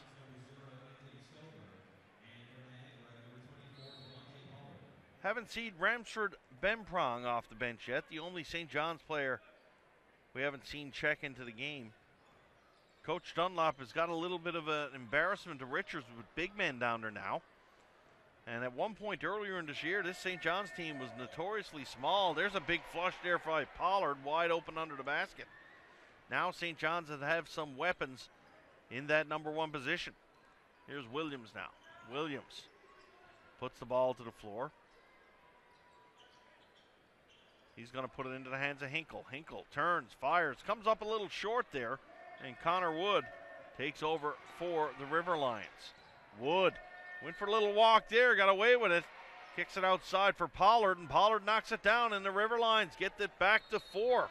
Haven't seen Ramsford Benprong off the bench yet. The only St. John's player we haven't seen check into the game. Coach Dunlop has got a little bit of an embarrassment to Richards with big men down there now. And at one point earlier in this year, this St. John's team was notoriously small. There's a big flush there by Pollard, wide open under the basket. Now St. John's have some weapons in that number 1 position. Here's Williams now. Williams puts the ball to the floor. He's going to put it into the hands of Hinkle. Hinkle turns, fires, comes up a little short there, and Connor Wood takes over for the River Lions. Wood went for a little walk there, got away with it. Kicks it outside for Pollard, and Pollard knocks it down, and the River Lions get it back to 4.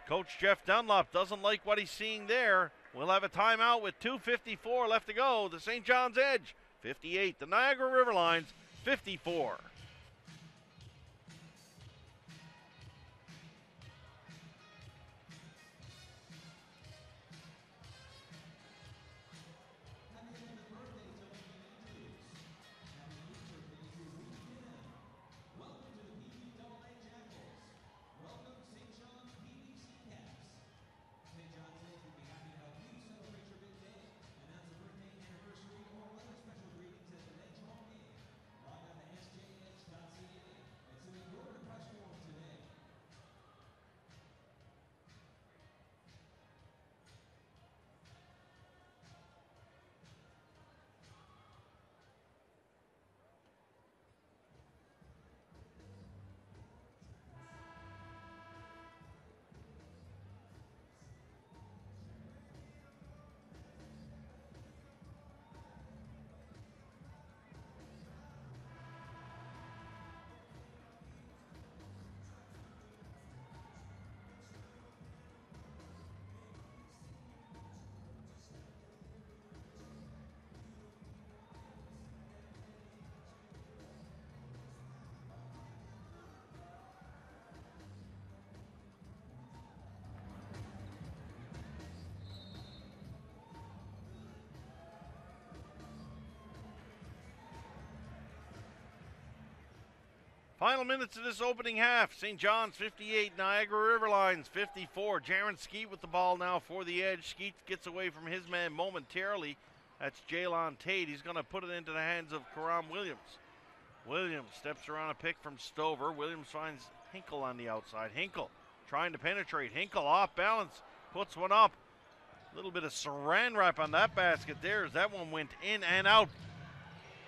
Coach Jeff Dunlop doesn't like what he's seeing there. We'll have a timeout with 2:54 left to go. The St. John's Edge, 58. The Niagara River Lions, 54. Final minutes of this opening half. St. John's 58, Niagara River Lions 54. Jaron Skeet with the ball now for the Edge. Skeet gets away from his man momentarily. That's Jalon Tate. He's going to put it into the hands of Karam Williams. Williams steps around a pick from Stover. Williams finds Hinkle on the outside. Hinkle trying to penetrate. Hinkle off balance. Puts one up. A little bit of saran wrap on that basket there as that one went in and out.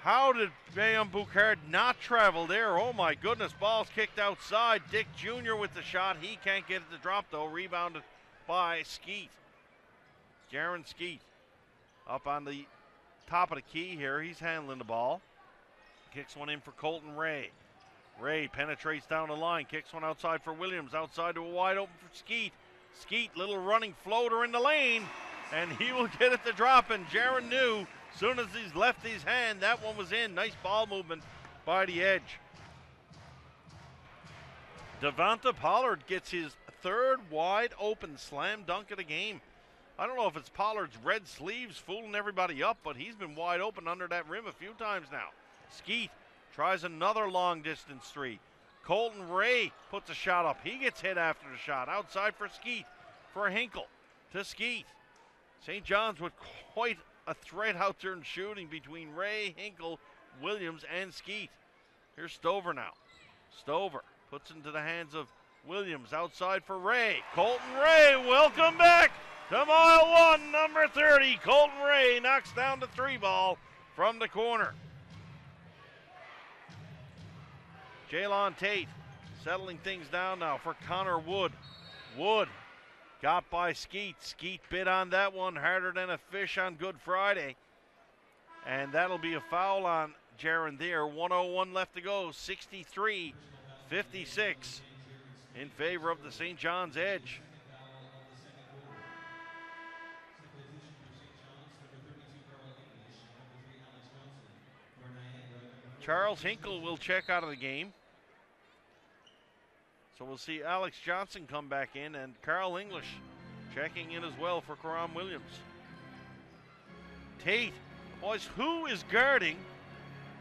How did Bayam Boucard not travel there? Oh my goodness, ball's kicked outside. Dick Jr. with the shot. He can't get it to drop though. Rebounded by Skeet. Jaron Skeet up on the top of the key here. He's handling the ball. Kicks one in for Colton Ray. Ray penetrates down the line. Kicks one outside for Williams. Outside to a wide open for Skeet. Skeet, little running floater in the lane. And he will get it to drop. And Jaron knew as soon as he's left his hand, that one was in. Nice ball movement by the Edge. Devonta Pollard gets his third wide open slam dunk of the game. I don't know if it's Pollard's red sleeves fooling everybody up, but he's been wide open under that rim a few times now. Skeet tries another long distance three. Colton Ray puts a shot up. He gets hit after the shot. Outside for Skeet. For Hinkle to Skeet. St. John's with quite a threat out there in shooting between Ray, Hinkle, Williams, and Skeet. Here's Stover now. Stover puts into the hands of Williams. Outside for Ray. Colton Ray, welcome back to mile one, number 30. Colton Ray knocks down the three ball from the corner. Jalon Tate settling things down now for Connor Wood. Wood got by Skeet. Skeet bit on that one harder than a fish on Good Friday. And that'll be a foul on Jaron there. 1:01 left to go. 63-58 56 in favor of the St. John's Edge. Charles Hinkle will check out of the game. So we'll see Alex Johnson come back in, and Carl English checking in as well for Karam Williams. Tate, boys, who is guarding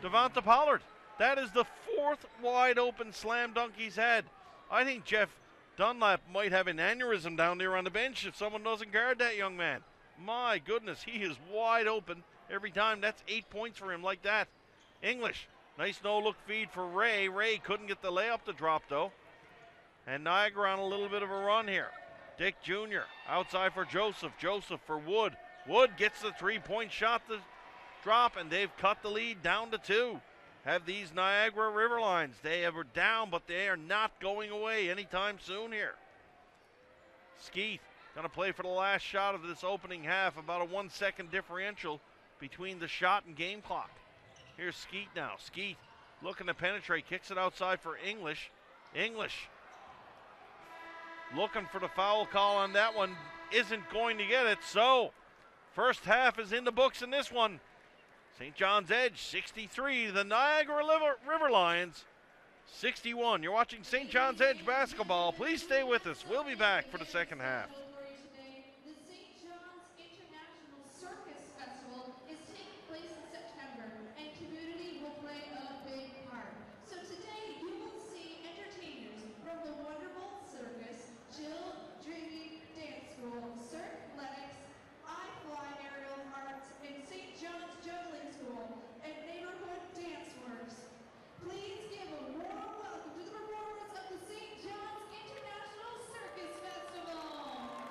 Devonta Pollard? That is the fourth wide open slam dunk he's had. I think Jeff Dunlap might have an aneurysm down there on the bench if someone doesn't guard that young man. My goodness, he is wide open every time. That's 8 points for him like that. English, nice no-look feed for Ray. Ray couldn't get the layup to drop though. And Niagara on a little bit of a run here. Dick Jr. outside for Joseph. Joseph for Wood. Wood gets the three-point shot to drop, and they've cut the lead down to 2. Have these Niagara Riverlines. They are down, but they are not going away anytime soon here. Skeeth gonna play for the last shot of this opening half. About a 1 second differential between the shot and game clock. Here's Skeet now. Skeet looking to penetrate. Kicks it outside for English. English looking for the foul call on that one. Isn't going to get it. So first half is in the books in this one. St. John's Edge 63. The Niagara River Lions 61. You're watching St. John's Edge basketball. Please stay with us. We'll be back for the second half. The St. John's International Circus Festival is taking place in September, and community will play a big part. So today you will see entertainers from the Wonderful Circus, Jill Dreamy Dance School, Cirque Lennox, I Fly Aerial Arts, and St. John's Juggling School, and Neighborhood Dance Works. Please give a warm welcome to the performance of the St. John's International Circus Festival.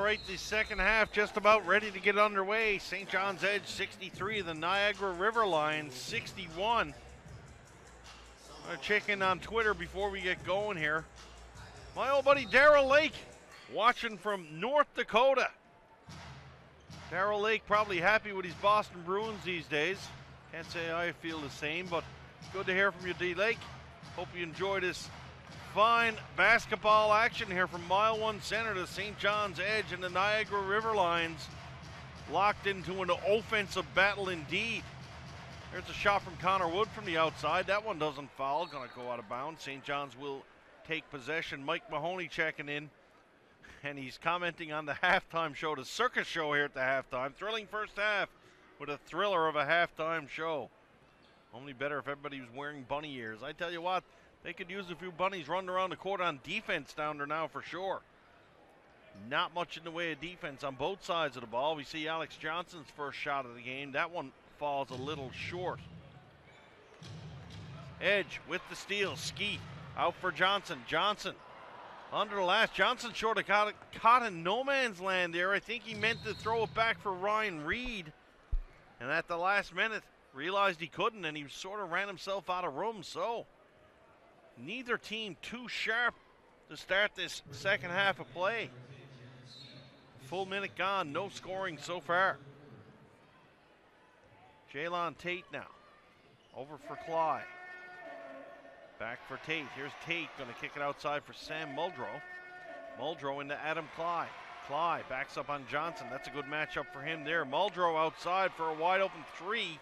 right, the second half just about ready to get underway. St. John's Edge 63, the Niagara River Lions 61. I'm checking on Twitter before we get going here. My old buddy Daryl Lake watching from North Dakota. Daryl Lake probably happy with his Boston Bruins these days. Can't say I feel the same, but good to hear from you, D. Lake. Hope you enjoy this fine basketball action here from Mile 1 Center to St. John's Edge, and the Niagara River Lions locked into an offensive battle indeed. There's a shot from Connor Wood from the outside. That one doesn't foul. Going to go out of bounds. St. John's will take possession. Mike Mahoney checking in, and he's commenting on the halftime show, the circus show here at the halftime. Thrilling first half with a thriller of a halftime show. Only better if everybody was wearing bunny ears. I tell you what, they could use a few bunnies running around the court on defense down there now for sure. Not much in the way of defense on both sides of the ball. We see Alex Johnson's first shot of the game. That one falls a little short. Edge with the steal. Skeet out for Johnson. Johnson under the last. Johnson short of caught in no man's land there. I think he meant to throw it back for Ryan Reed. And at the last minute, realized he couldn't, and he sort of ran himself out of room. So neither team too sharp to start this second half of play. Full minute gone, no scoring so far. Jaylon Tate now. Over for Cly. Back for Tate. Here's Tate, going to kick it outside for Sam Muldrow. Muldrow into Adam Cly. Cly backs up on Johnson. That's a good matchup for him there. Muldrow outside for a wide open three.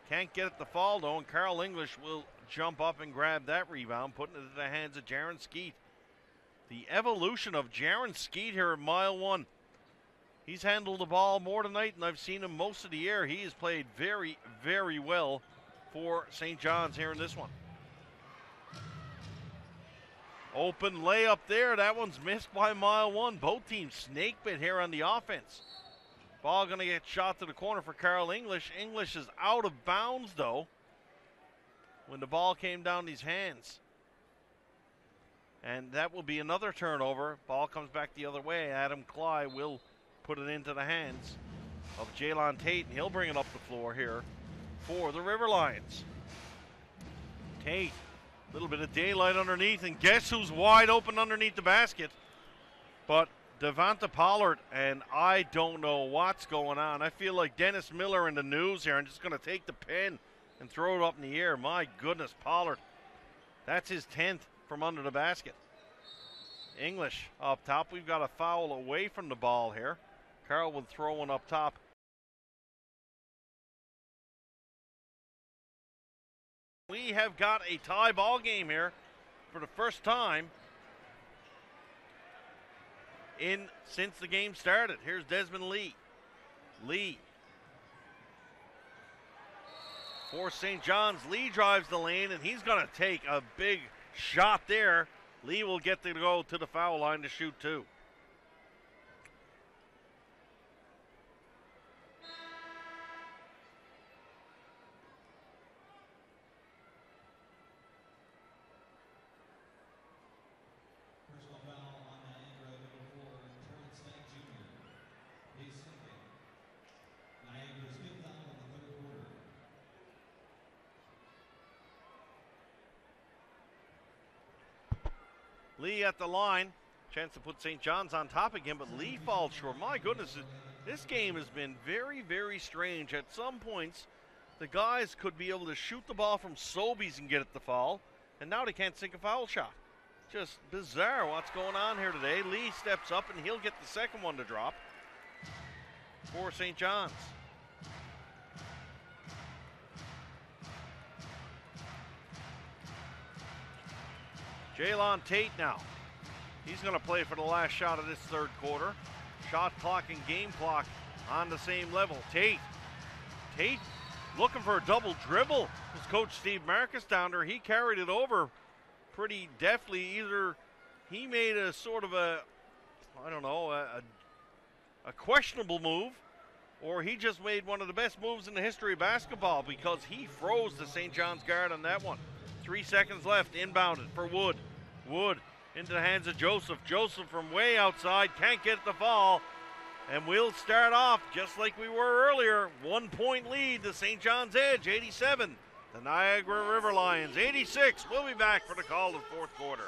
Can't get it to fall though, and Carl English will jump up and grab that rebound, putting it into the hands of Jaron Skeet. The evolution of Jaron Skeet here at Mile 1. He's handled the ball more tonight than I've seen him most of the year. He has played very, very well for St. John's here in this one. Open layup there. That one's missed by Mile 1. Both teams snake bit here on the offense. Ball going to get shot to the corner for Carl English. English is out of bounds, though, when the ball came down his hands. And that will be another turnover. Ball comes back the other way. Adam Cly will put it into the hands of Jaylon Tate, and he'll bring it up the floor here for the River Lions. Tate, a little bit of daylight underneath, and guess who's wide open underneath the basket? But Devonta Pollard, and I don't know what's going on. I feel like Dennis Miller in the news here. I'm just going to take the pen and throw it up in the air. My goodness, Pollard. That's his 10th from under the basket. English up top. We've got a foul away from the ball here. Carl will throw one up top. We have got a tie ball game here for the first time since the game started. Here's Desmond Lee. Lee for St. John's. Lee drives the lane, and he's going to take a big shot there. Lee will get to go to the foul line to shoot two. Lee at the line. Chance to put St. John's on top again, but Lee falls short. My goodness, this game has been very, very strange. At some points, the guys could be able to shoot the ball from Sobeys and get it to fall, and now they can't sink a foul shot. Just bizarre what's going on here today. Lee steps up, and he'll get the second one to drop for St. John's. Jaylon Tate now. He's going to play for the last shot of this third quarter. Shot clock and game clock on the same level. Tate looking for a double dribble. His coach Steve Marcus down there, he carried it over pretty deftly. Either he made a sort of a questionable move, or he just made one of the best moves in the history of basketball, because he froze the St. John's guard on that one. 3 seconds left, inbounded for Wood. Wood into the hands of Joseph. Joseph from way outside, can't get the fall. And we'll start off just like we were earlier. 1 point lead to St. John's Edge, 87. The Niagara River Lions, 86. We'll be back for the call of the fourth quarter.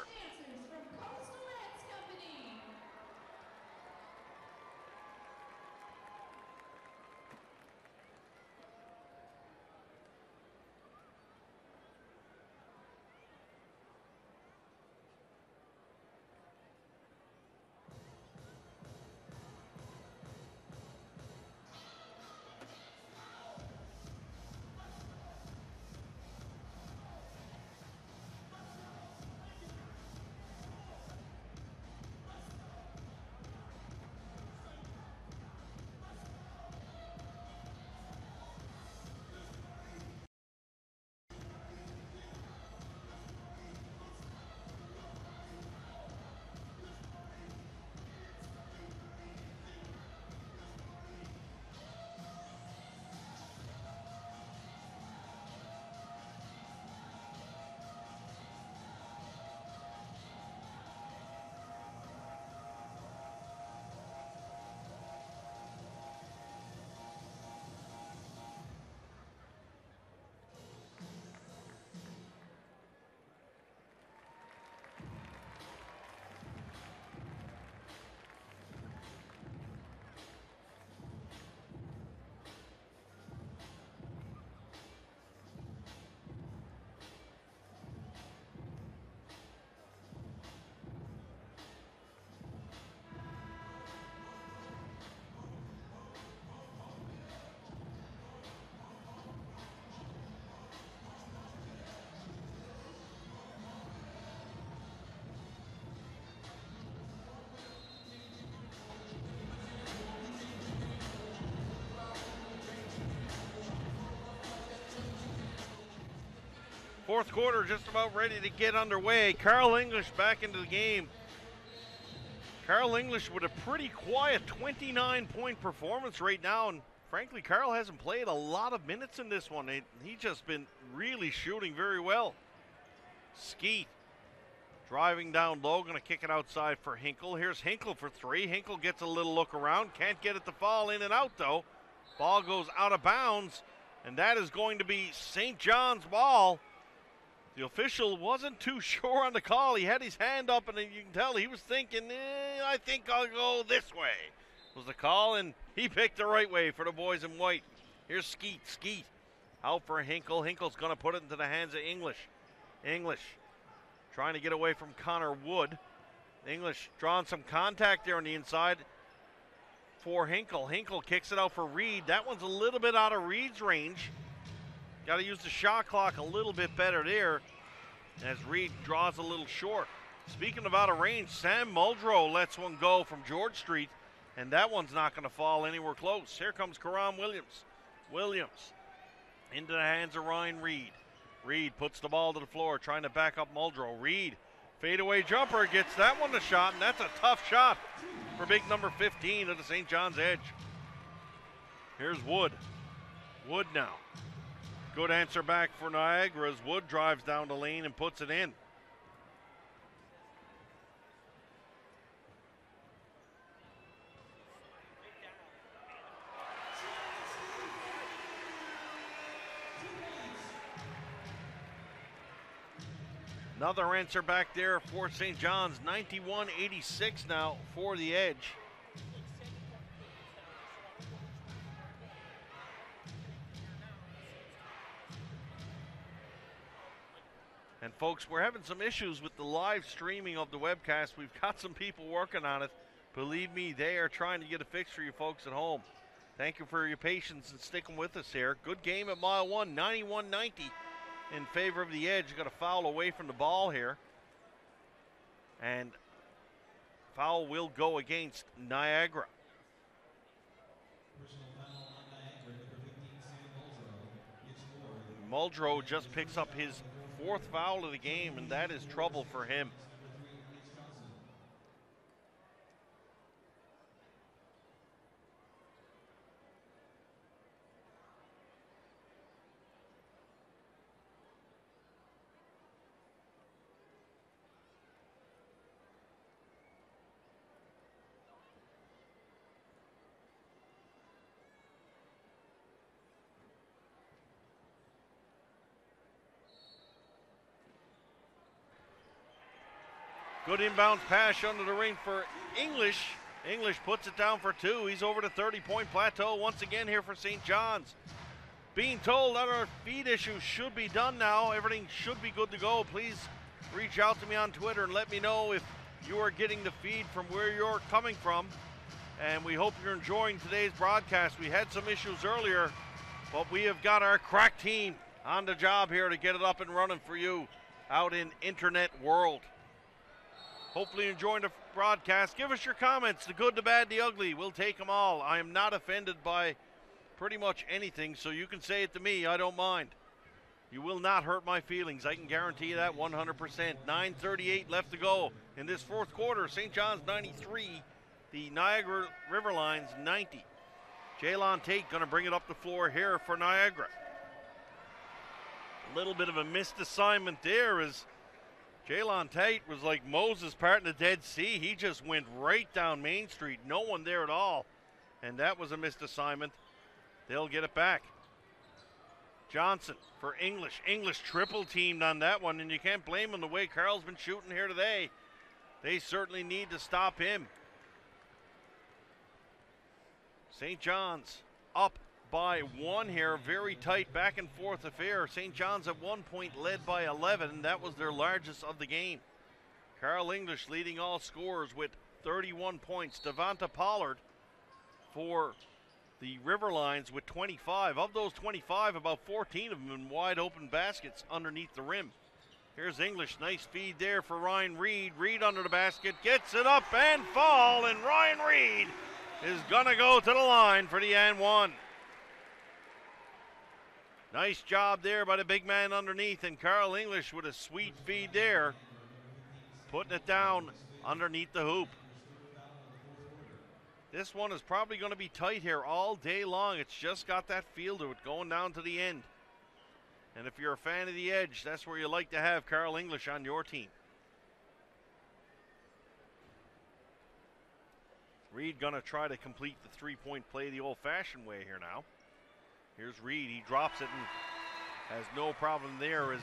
Fourth quarter just about ready to get underway. Carl English back into the game. Carl English with a pretty quiet 29-point performance right now, and frankly, Carl hasn't played a lot of minutes in this one. He's just been really shooting very well. Skeet driving down low, going to kick it outside for Hinkle. Here's Hinkle for three. Hinkle gets a little look around, can't get it to fall in and out though. Ball goes out of bounds, and that is going to be St. John's ball. The official wasn't too sure on the call. He had his hand up, and you can tell he was thinking, I think I'll go this way, was the call, and he picked the right way for the boys in white. Here's Skeet. Skeet out for Hinkle. Hinkle's going to put it into the hands of English. English trying to get away from Connor Wood. English drawing some contact there on the inside for Hinkle. Hinkle kicks it out for Reed. That one's a little bit out of Reed's range. Got to use the shot clock a little bit better there as Reed draws a little short. Speaking of out of range, Sam Muldrow lets one go from George Street, and that one's not going to fall anywhere close. Here comes Karan Williams. Williams into the hands of Ryan Reed. Reed puts the ball to the floor, trying to back up Muldrow. Reed, fadeaway jumper, gets that one to shot, and that's a tough shot for big number 15 of the St. John's Edge. Here's Wood. Wood now. Good answer back for Niagara as Wood drives down the lane and puts it in. Another answer back there for St. John's, 91-86 now for the Edge. And folks, we're having some issues with the live streaming of the webcast. We've got some people working on it. Believe me, they are trying to get a fix for you folks at home. Thank you for your patience and sticking with us here. Good game at mile one, 91-90 in favor of the Edge. Got a foul away from the ball here. And foul will go against Niagara. Muldrow just picks up his fourth foul of the game, and that is trouble for him. Good inbounds pass under the ring for English. English puts it down for two. He's over the 30-point plateau once again here for St. John's. Being told that our feed issues should be done now. Everything should be good to go. Please reach out to me on Twitter and let me know if you are getting the feed from where you're coming from. And we hope you're enjoying today's broadcast. We had some issues earlier, but we have got our crack team on the job here to get it up and running for you out in internet world. Hopefully you're enjoying the broadcast. Give us your comments, the good, the bad, the ugly. We'll take them all. I am not offended by pretty much anything, so you can say it to me. I don't mind. You will not hurt my feelings. I can guarantee you that 100%. 9:38 left to go in this fourth quarter. St. John's 93, the Niagara River Lions 90. Jaylon Tate going to bring it up the floor here for Niagara. A little bit of a missed assignment there as Jaylon Tate was like Moses parting the Dead Sea. He just went right down Main Street. No one there at all. And that was a missed assignment. They'll get it back. Johnson for English. English triple teamed on that one, and you can't blame him the way Carl's been shooting here today. They certainly need to stop him. St. John's up by one here. Very tight back and forth affair. St. John's at 1 point led by 11. That was their largest of the game. Carl English leading all scorers with 31 points. Devonta Pollard for the River Lions with 25. Of those 25, about 14 of them in wide open baskets underneath the rim. Here's English. Nice feed there for Ryan Reed. Reed under the basket. Gets it up and fall. And Ryan Reed is going to go to the line for the and one. Nice job there by the big man underneath. And Carl English with a sweet feed there. Putting it down underneath the hoop. This one is probably going to be tight here all day long. It's just got that feel to it going down to the end. And if you're a fan of the edge, that's where you like to have Carl English on your team. Reed going to try to complete the three-point play the old-fashioned way here now. Here's Reed. He drops it and has no problem there as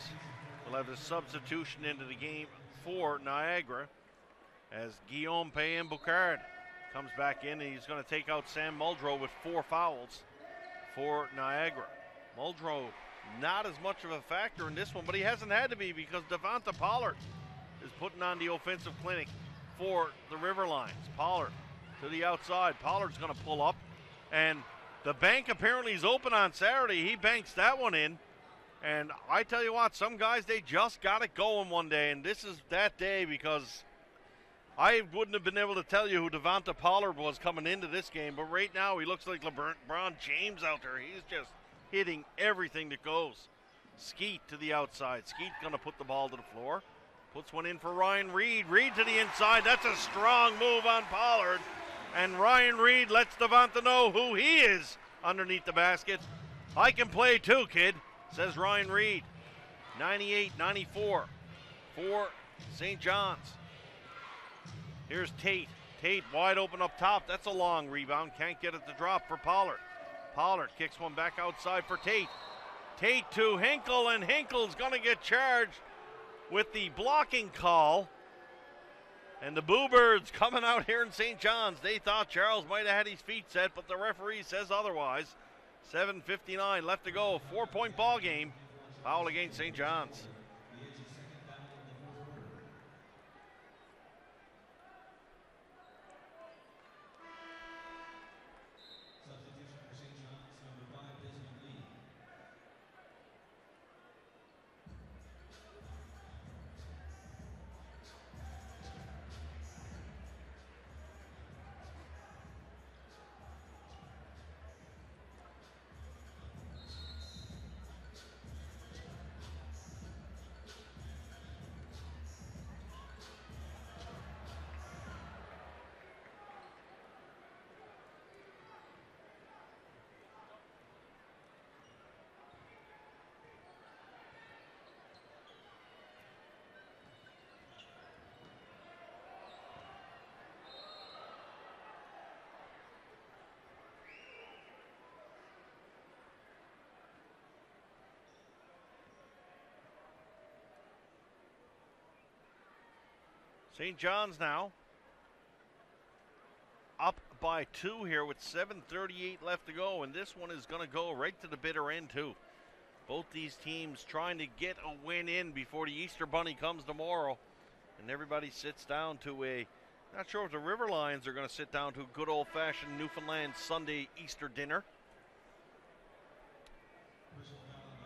we'll have a substitution into the game for Niagara as Guillaume Payen-Boucard comes back in, and he's going to take out Sam Muldrow with 4 fouls for Niagara. Muldrow not as much of a factor in this one, but he hasn't had to be because Devonta Pollard is putting on the offensive clinic for the River Lions. Pollard to the outside. Pollard's going to pull up, and the bank apparently is open on Saturday. He banks that one in, and I tell you what, some guys, they just got it going one day, and this is that day because I wouldn't have been able to tell you who Devonta Pollard was coming into this game, but right now he looks like LeBron James out there. He's just hitting everything that goes. Skeet to the outside. Skeet going to put the ball to the floor. Puts one in for Ryan Reed. Reed to the inside. That's a strong move on Pollard. And Ryan Reed lets Devonta know who he is underneath the basket. I can play too, kid, says Ryan Reed. 98-94 for St. John's. Here's Tate. Tate wide open up top. That's a long rebound. Can't get it to drop for Pollard. Pollard kicks one back outside for Tate. Tate to Hinkle, and Hinkle's going to get charged with the blocking call. And the Boo Birds coming out here in St. John's. They thought Charles might have had his feet set, but the referee says otherwise. 7:59 left to go. 4-point ball game. Foul against St. John's. St. John's now up by 2 here with 7:38 left to go, and this one is going to go right to the bitter end too. Both these teams trying to get a win in before the Easter Bunny comes tomorrow, and everybody sits down to not sure if the River Lions are going to sit down to a good old-fashioned Newfoundland Sunday Easter dinner.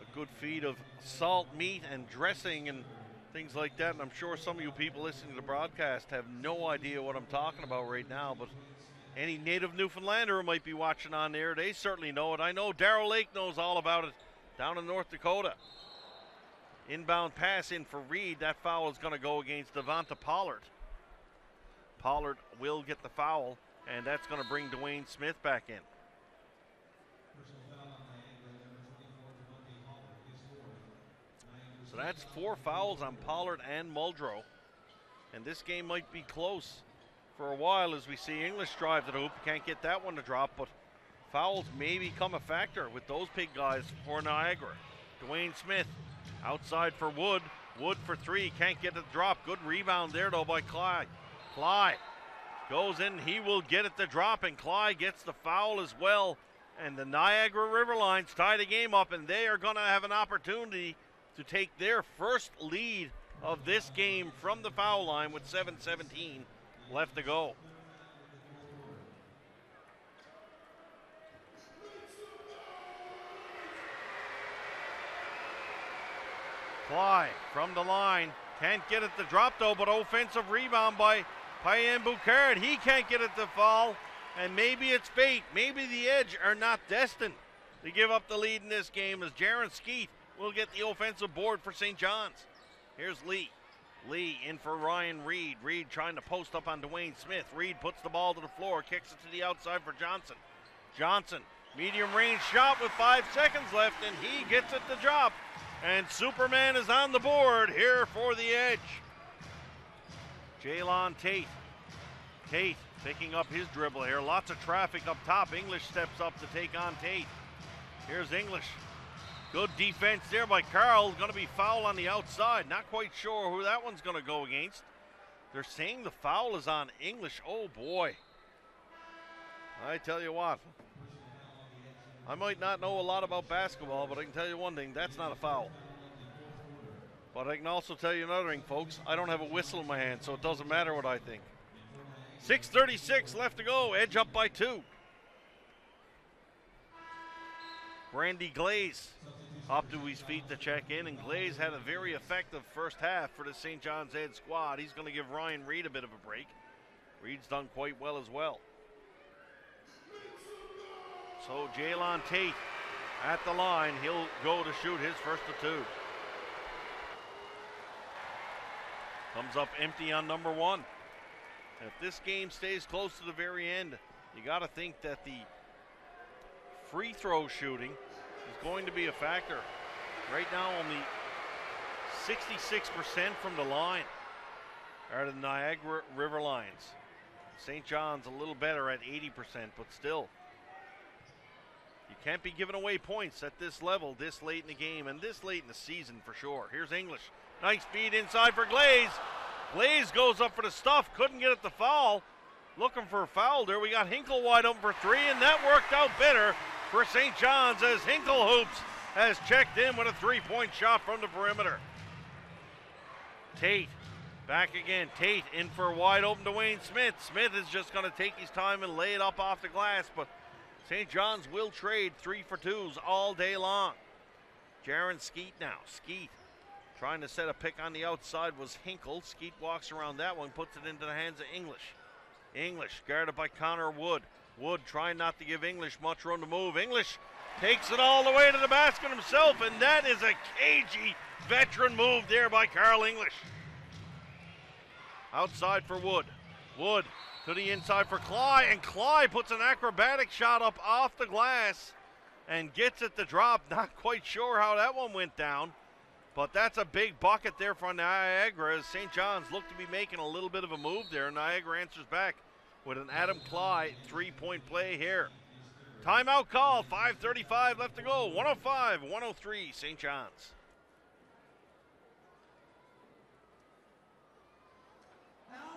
A good feed of salt meat and dressing and things like that, and I'm sure some of you people listening to the broadcast have no idea what I'm talking about right now, but any native Newfoundlander who might be watching on there, they certainly know it. I know Darrell Lake knows all about it down in North Dakota. Inbound pass in for Reed. That foul is going to go against Devonta Pollard. Pollard will get the foul, and that's going to bring Dwayne Smith back in. So that's 4 fouls on Pollard and Muldrow. And this game might be close for a while as we see English drive to the hoop. Can't get that one to drop, but fouls may become a factor with those big guys for Niagara. Dwayne Smith outside for Wood. Wood for 3, can't get the drop. Good rebound there though by Clyde. Clyde goes in, he will get it to drop, and Clyde gets the foul as well. And the Niagara River Lions tie the game up, and they are going to have an opportunity to take their first lead of this game from the foul line with 7:17 left to go. Clyde from the line, can't get it to drop though, but offensive rebound by Payan Boucard. He can't get it to fall, and maybe it's fate. Maybe the Edge are not destined to give up the lead in this game as Jaron Skeet will get the offensive board for St. John's. Here's Lee. Lee in for Ryan Reed. Reed trying to post up on Dwayne Smith. Reed puts the ball to the floor, kicks it to the outside for Johnson. Johnson, medium range shot with 5 seconds left, and he gets it to drop. And Superman is on the board here for the Edge. Jaylon Tate. Tate picking up his dribble here. Lots of traffic up top. English steps up to take on Tate. Here's English. Good defense there by Carl. Going to be foul on the outside. Not quite sure who that one's going to go against. They're saying the foul is on English. Oh boy. I tell you what. I might not know a lot about basketball, but I can tell you one thing. That's not a foul. But I can also tell you another thing, folks. I don't have a whistle in my hand, so it doesn't matter what I think. 6:36 left to go. Edge up by 2. Brandy Glaze up to his feet to check in, and Glaze had a very effective first half for the St. John's Ed squad. He's going to give Ryan Reed a bit of a break. Reed's done quite well as well. So Jaylon Tate at the line. He'll go to shoot his first of 2. Comes up empty on number 1. And if this game stays close to the very end, you got to think that the free throw shooting is going to be a factor. Right now, only 66% from the line are the Niagara River Lions. St. John's a little better at 80%, but still, you can't be giving away points at this level, this late in the game, and this late in the season for sure. Here's English. Nice feed inside for Glaze. Glaze goes up for the stuff, couldn't get it to foul. Looking for a foul there. We got Hinkle wide open for 3, and that worked out better for St. John's as Hinkle Hoops has checked in with a 3-point shot from the perimeter. Tate back again. Tate in for a wide open Dwayne Smith. Smith is just going to take his time and lay it up off the glass, but St. John's will trade 3 for 2s all day long. Jaron Skeet now. Skeet trying to set a pick on the outside was Hinkle. Skeet walks around that one, puts it into the hands of English. English guarded by Connor Wood. Wood trying not to give English much room to move. English takes it all the way to the basket himself, and that is a cagey veteran move there by Carl English. Outside for Wood. Wood to the inside for Clyde, and Clyde puts an acrobatic shot up off the glass and gets it to drop. Not quite sure how that one went down, but that's a big bucket there for Niagara as St. John's look to be making a little bit of a move there. Niagara answers back with an Adam Clyde 3-point play here. Timeout call, 5:35 left to go, 105-103 St. John's. Foul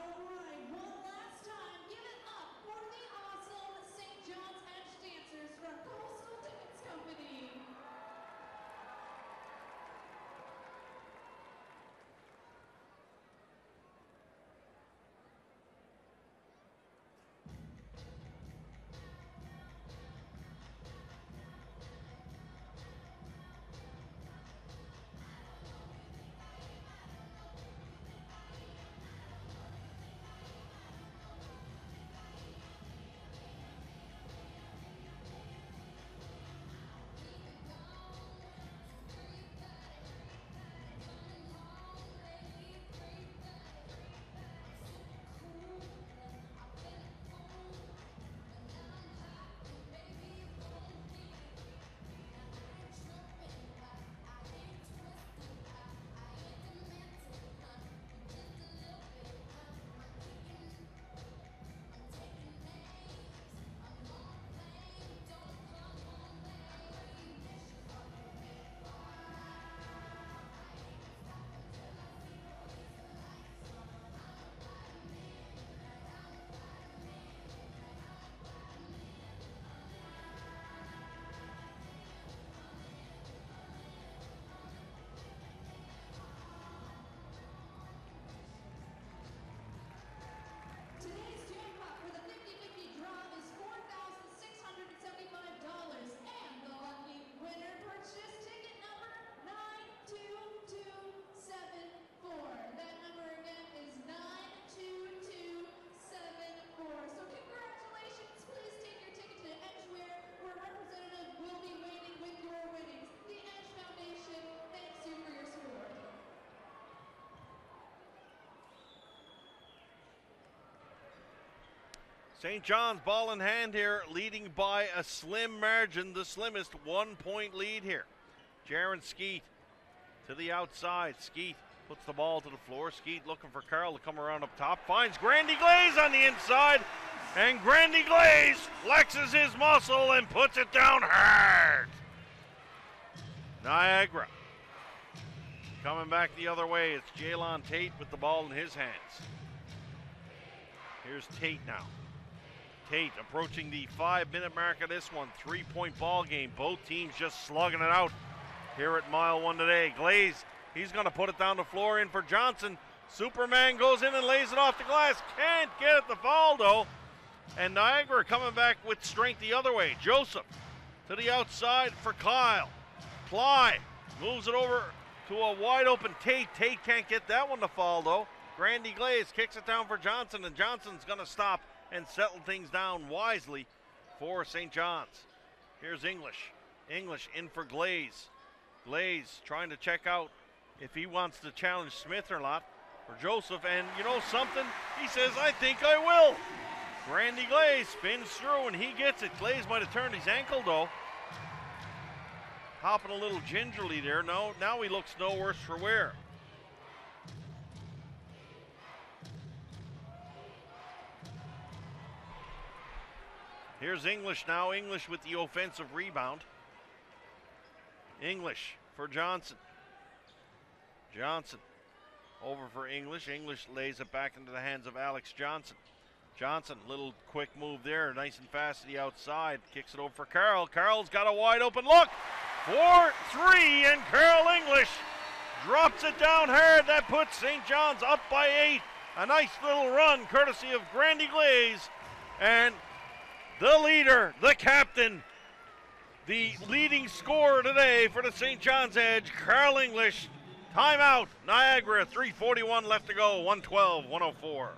St. John's ball in hand here, leading by a slim margin, the slimmest 1 point lead here. Jaron Skeet to the outside. Skeet puts the ball to the floor. Skeet looking for Carl to come around up top. Finds Grandy Glaze on the inside. And Grandy Glaze flexes his muscle and puts it down hard. Niagara coming back the other way. It's Jalon Tate with the ball in his hands. Here's Tate now. Tate approaching the 5-minute mark of this one. 3-point ball game. Both teams just slugging it out here at Mile 1 today. Glaze, he's going to put it down the floor in for Johnson. Superman goes in and lays it off the glass. Can't get it to fall though. And Niagara coming back with strength the other way. Joseph to the outside for Kyle. Ply moves it over to a wide open Tate. Tate can't get that one to fall though. Grandy Glaze kicks it down for Johnson, and Johnson's going to stop and settle things down wisely for St. John's. Here's English. English in for Glaze. Glaze trying to check out if he wants to challenge Smith or not for Joseph. And you know something? He says, I think I will. Grandy Glaze spins through and he gets it. Glaze might have turned his ankle though. Hopping a little gingerly there. No, now he looks no worse for wear. Here's English now. English with the offensive rebound. English for Johnson. Johnson over for English. English lays it back into the hands of Alex Johnson. Johnson, little quick move there. Nice and fast to the outside. Kicks it over for Carl. Carl's got a wide open look. 4-3, and Carl English drops it down hard. That puts St. John's up by 8. A nice little run courtesy of Grandy Glaze. And the leader, the captain, the leading scorer today for the St. John's Edge, Carl English. Timeout, Niagara, 3:41 left to go, 112-104.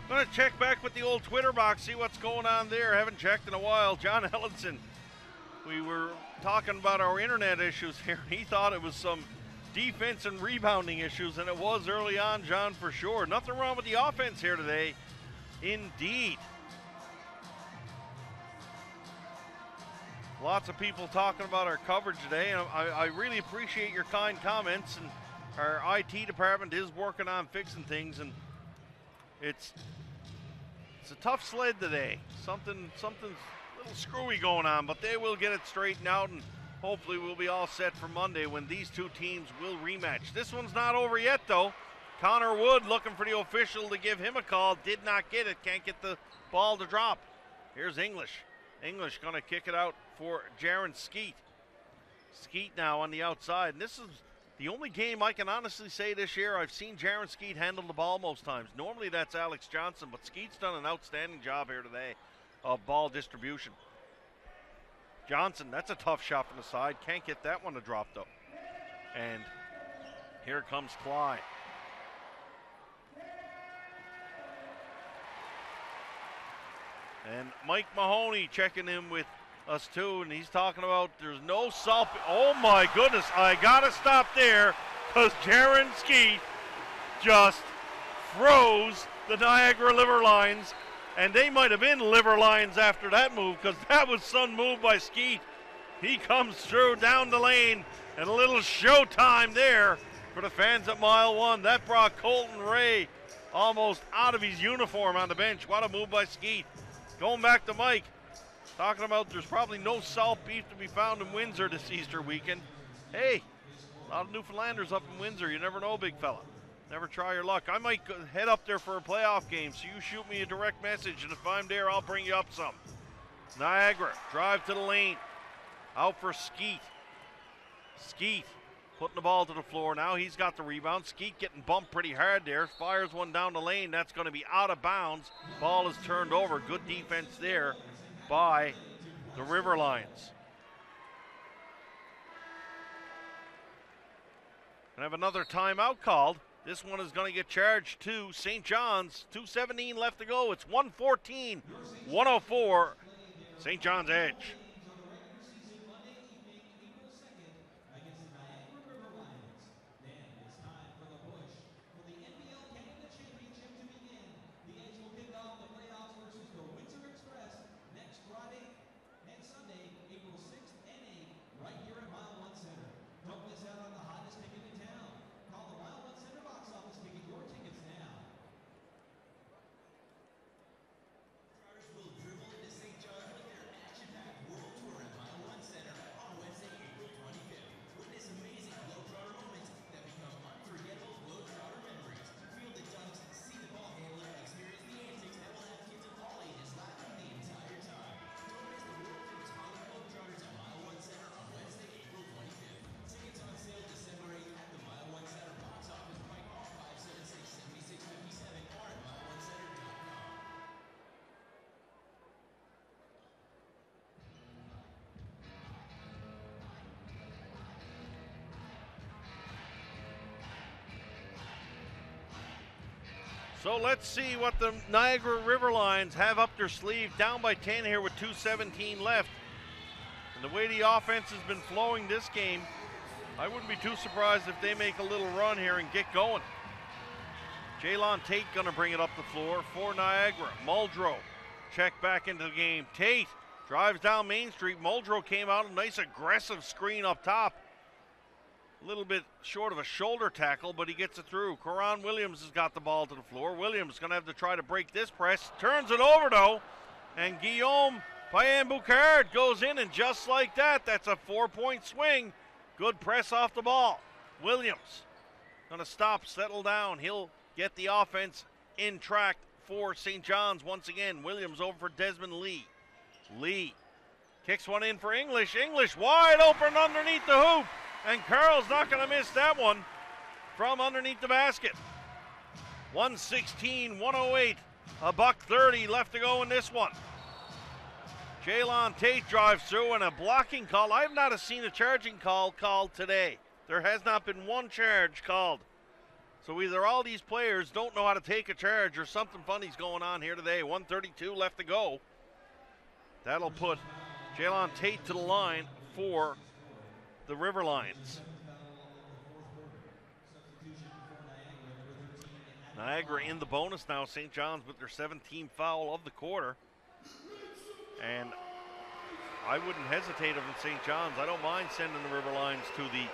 Going to check back with the old Twitter box, see what's going on there. Haven't checked in a while. John Ellenson, we were talking about our internet issues here. He thought it was some defense and rebounding issues, and it was early on, John, for sure. Nothing wrong with the offense here today. Indeed. Lots of people talking about our coverage today, and I really appreciate your kind comments. And our IT department is working on fixing things, and it's a tough sled today. Something's a little screwy going on, but they will get it straightened out, and hopefully we'll be all set for Monday when these two teams will rematch. This one's not over yet, though. Connor Wood looking for the official to give him a call. Did not get it. Can't get the ball to drop. Here's English. English going to kick it out for Jaron Skeet. Skeet now on the outside. And this is the only game I can honestly say this year I've seen Jaron Skeet handle the ball most times. Normally that's Alex Johnson, but Skeet's done an outstanding job here today of ball distribution. Johnson, that's a tough shot from the side. Can't get that one to drop, though. And here comes Clyde. And Mike Mahoney checking in with us too, and he's talking about there's no salt. Oh my goodness, I gotta stop there because Jaron Skeet just froze the Niagara liver lines, and they might have been liver lines after that move because that was some move by Skeet. He comes through down the lane, and a little showtime there for the fans at Mile 1. That brought Colton Ray almost out of his uniform on the bench. What a move by Skeet. Going back to Mike, talking about there's probably no salt beef to be found in Windsor this Easter weekend. Hey, A lot of Newfoundlanders up in Windsor. You never know, big fella. Never try your luck. I might head up there for a playoff game, so you shoot me a direct message, and if I'm there, I'll bring you up some. Niagara, drive to the lane. Out for Skeet. Skeet putting the ball to the floor. Now he's got the rebound. Skeet getting bumped pretty hard there. Fires one down the lane. That's going to be out of bounds. Ball is turned over. Good defense there by the River Lions. Gonna have another timeout called. This one is going to get charged to St. John's. 2:17 left to go. It's 114-104. St. John's Edge. Then it's time for the push for the NBL Canada Championship to begin. The Edge will kick off the playoffs versus the Windsor Express next Friday and Sunday, April 6th and 8th, right here at Mile One Center. Don't miss out on the hottest ticket in town. Call the Mile One Center box office to get your tickets now. Stars will dribble into St. John's with their action-packed World Tour at Mile One Center on Wednesday, April 25th. Witness amazing Globetrotter moments that become unforgettable Globetrotter memories. Feel the dunks, see the ball handler, and experience the antics that will have kids of all ages laughing the entire time. Don't miss the world-famous Harlem Globetrotters at Mile One Center on Wednesday, April 25th. Tickets on sale December 8th at the Mile One Center box office by call 576-7657 or at mileonecenter.com. So let's see what the Niagara River Lions have up their sleeve. Down by 10 here with 2:17 left. And the way the offense has been flowing this game, I wouldn't be too surprised if they make a little run here and get going. Jaylon Tate gonna bring it up the floor for Niagara. Muldrow check back into the game. Tate drives down Main Street. Muldrow came out, a nice aggressive screen up top. A little bit short of a shoulder tackle, but he gets it through. Karan Williams has got the ball to the floor. Williams going to have to try to break this press. Turns it over, though. And Guillaume Payen-Boucard goes in, and just like that, that's a 4-point swing. Good press off the ball. Williams going to stop, settle down. He'll get the offense in track for St. John's once again. Williams over for Desmond Lee. Lee kicks one in for English. English wide open underneath the hoop. And Carl's not going to miss that one from underneath the basket. 116-108, $1:30 left to go in this one. Jaylon Tate drives through, and a blocking call. I have not seen a charging call called today. There has not been one charge called. So either all these players don't know how to take a charge or something funny's going on here today. 1:32 left to go. That'll put Jaylon Tate to the line for the River Lions. Niagara in the bonus now. St. John's with their 17th foul of the quarter. And I wouldn't hesitate if it's St. John's. I don't mind sending the River Lions to the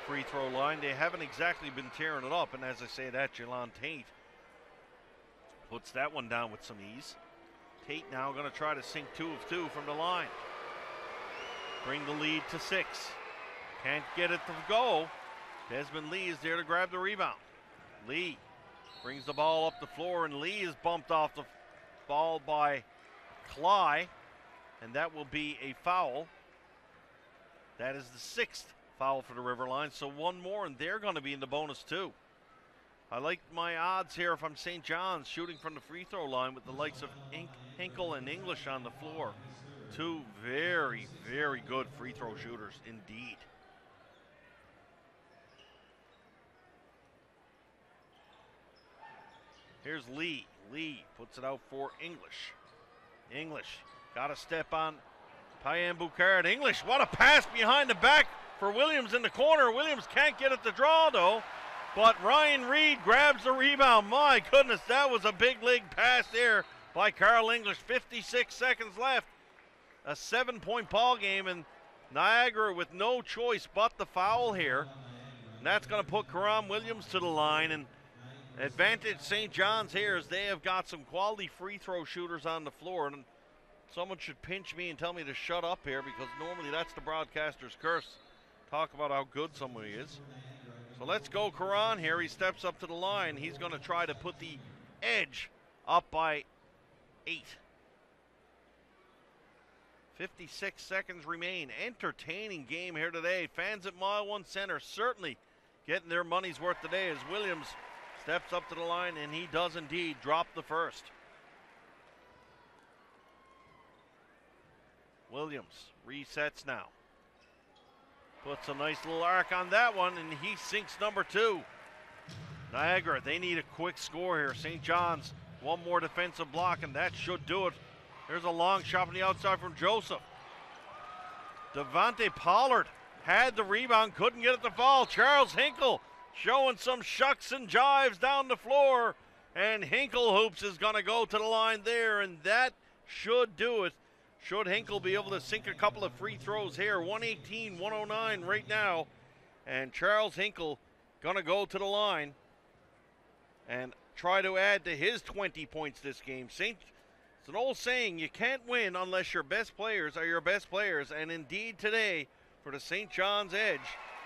free throw line. They haven't exactly been tearing it up. And as I say that, Jaylon Tate puts that one down with some ease. Tate now going to try to sink 2 of 2 from the line. Bring the lead to 6. Can't get it to go. Desmond Lee is there to grab the rebound. Lee brings the ball up the floor, and Lee is bumped off the ball by Cly, and that will be a foul. That is the 6th foul for the River Lions, so one more, and they're going to be in the bonus too. I like my odds here if I'm St. John's, shooting from the free throw line with the likes of Hinkle and English on the floor. Two very, very good free throw shooters indeed. Here's Lee. Lee puts it out for English. English got to step on Payen-Boucard. English, what a pass behind the back for Williams in the corner. Williams can't get it to draw though, but Ryan Reed grabs the rebound. My goodness, that was a big league pass there by Carl English. 56 seconds left. A 7-point ball game, and Niagara with no choice but the foul here. And that's going to put Karan Williams to the line, and advantage St. John's here as they have got some quality free throw shooters on the floor. And someone should pinch me and tell me to shut up here, because normally that's the broadcaster's curse. talk about how good somebody is. So let's go Karan here. He steps up to the line. He's going to try to put the Edge up by 8. 56 seconds remain. Entertaining game here today. Fans at Mile 1 Center certainly getting their money's worth today as Williams steps up to the line, and he does indeed drop the first. Williams resets now. Puts a nice little arc on that one, and he sinks number 2. Niagara, they need a quick score here. St. John's, one more defensive block, and that should do it. There's a long shot from the outside from Joseph. Devontae Pollard had the rebound, couldn't get it to fall. Charles Hinkle showing some shucks and jives down the floor, and Hinkle Hoops is going to go to the line there, and that should do it. Should Hinkle be able to sink a couple of free throws here. 118-109 right now, and Charles Hinkle going to go to the line and try to add to his 20 points this game. It's an old saying, you can't win unless your best players are your best players, and indeed today for the St. John's Edge,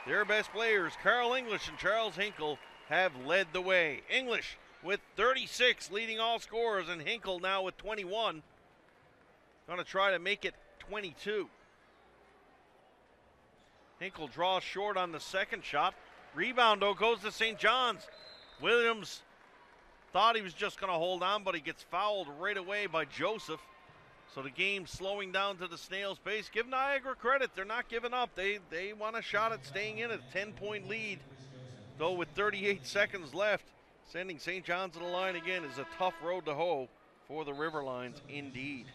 their best players, Carl English and Charles Hinkle, have led the way. English with 36 leading all scorers, and Hinkle now with 21. Going to try to make it 22. Hinkle draws short on the second shot. Rebound, though, goes to St. John's. Williams thought he was just going to hold on, but he gets fouled right away by Joseph. So the game slowing down to the snail's pace. Give Niagara credit. They're not giving up. They want a shot at staying in a 10-point lead. Though with 38 seconds left, sending St. John's to the line again is a tough road to hoe for the Riverlines indeed.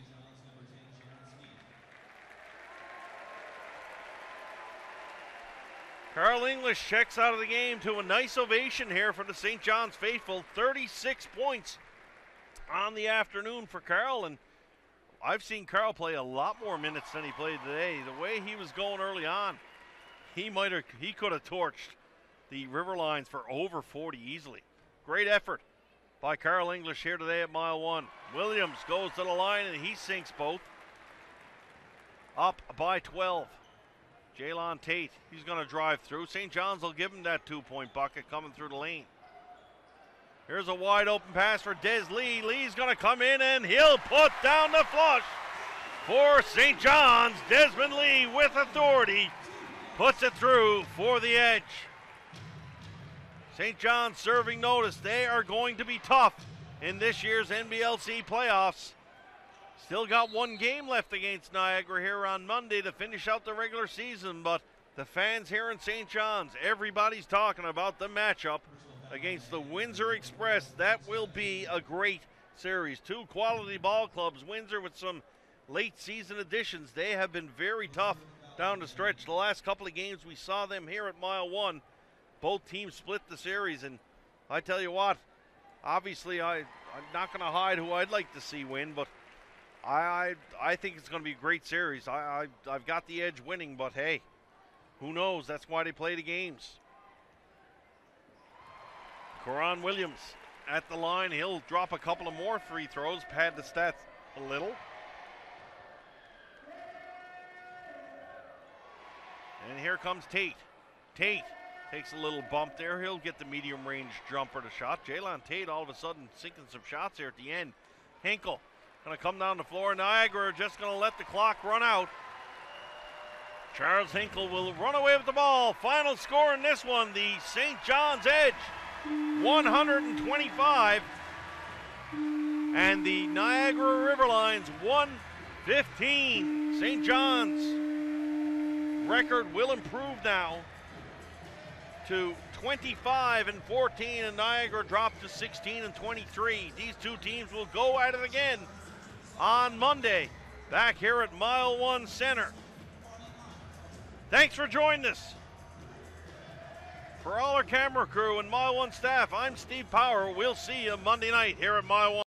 Carl English checks out of the game to a nice ovation here for the St. John's faithful. 36 points on the afternoon for Carl, and I've seen Carl play a lot more minutes than he played today. The way he was going early on, he could have torched the Riverlines for over 40 easily. Great effort by Carl English here today at Mile 1. Williams goes to the line and he sinks both. Up by 12. Jaylon Tate, he's going to drive through. St. John's will give him that 2-point bucket coming through the lane. Here's a wide open pass for Des Lee. Lee's going to come in and he'll put down the flush for St. John's. Desmond Lee with authority puts it through for the Edge. St. John's serving notice. They are going to be tough in this year's NBLC playoffs. Still got one game left against Niagara here on Monday to finish out the regular season, but the fans here in St. John's, everybody's talking about the matchup against the Windsor Express. That will be a great series. Two quality ball clubs. Windsor with some late season additions. They have been very tough down the stretch. The last couple of games we saw them here at Mile 1. Both teams split the series, and I tell you what, obviously I'm not going to hide who I'd like to see win, but I think it's going to be a great series. I've got the Edge winning, but hey, who knows? That's why they play the games. Karan Williams at the line. He'll drop a couple of more free throws, pad the stats a little. And here comes Tate. Tate takes a little bump there. He'll get the medium range jumper to shot. Jaylon Tate all of a sudden sinking some shots here at the end. Hinkle going to come down the floor. Niagara just going to let the clock run out. Charles Hinkle will run away with the ball. Final score in this one, the St. John's Edge, 125. And the Niagara Riverlines, 115. St. John's record will improve now to 25-14, and Niagara dropped to 16-23. These two teams will go at it again on Monday, back here at Mile 1 Center. Thanks for joining us. For all our camera crew and Mile 1 staff, I'm Steve Power. We'll see you Monday night here at Mile 1.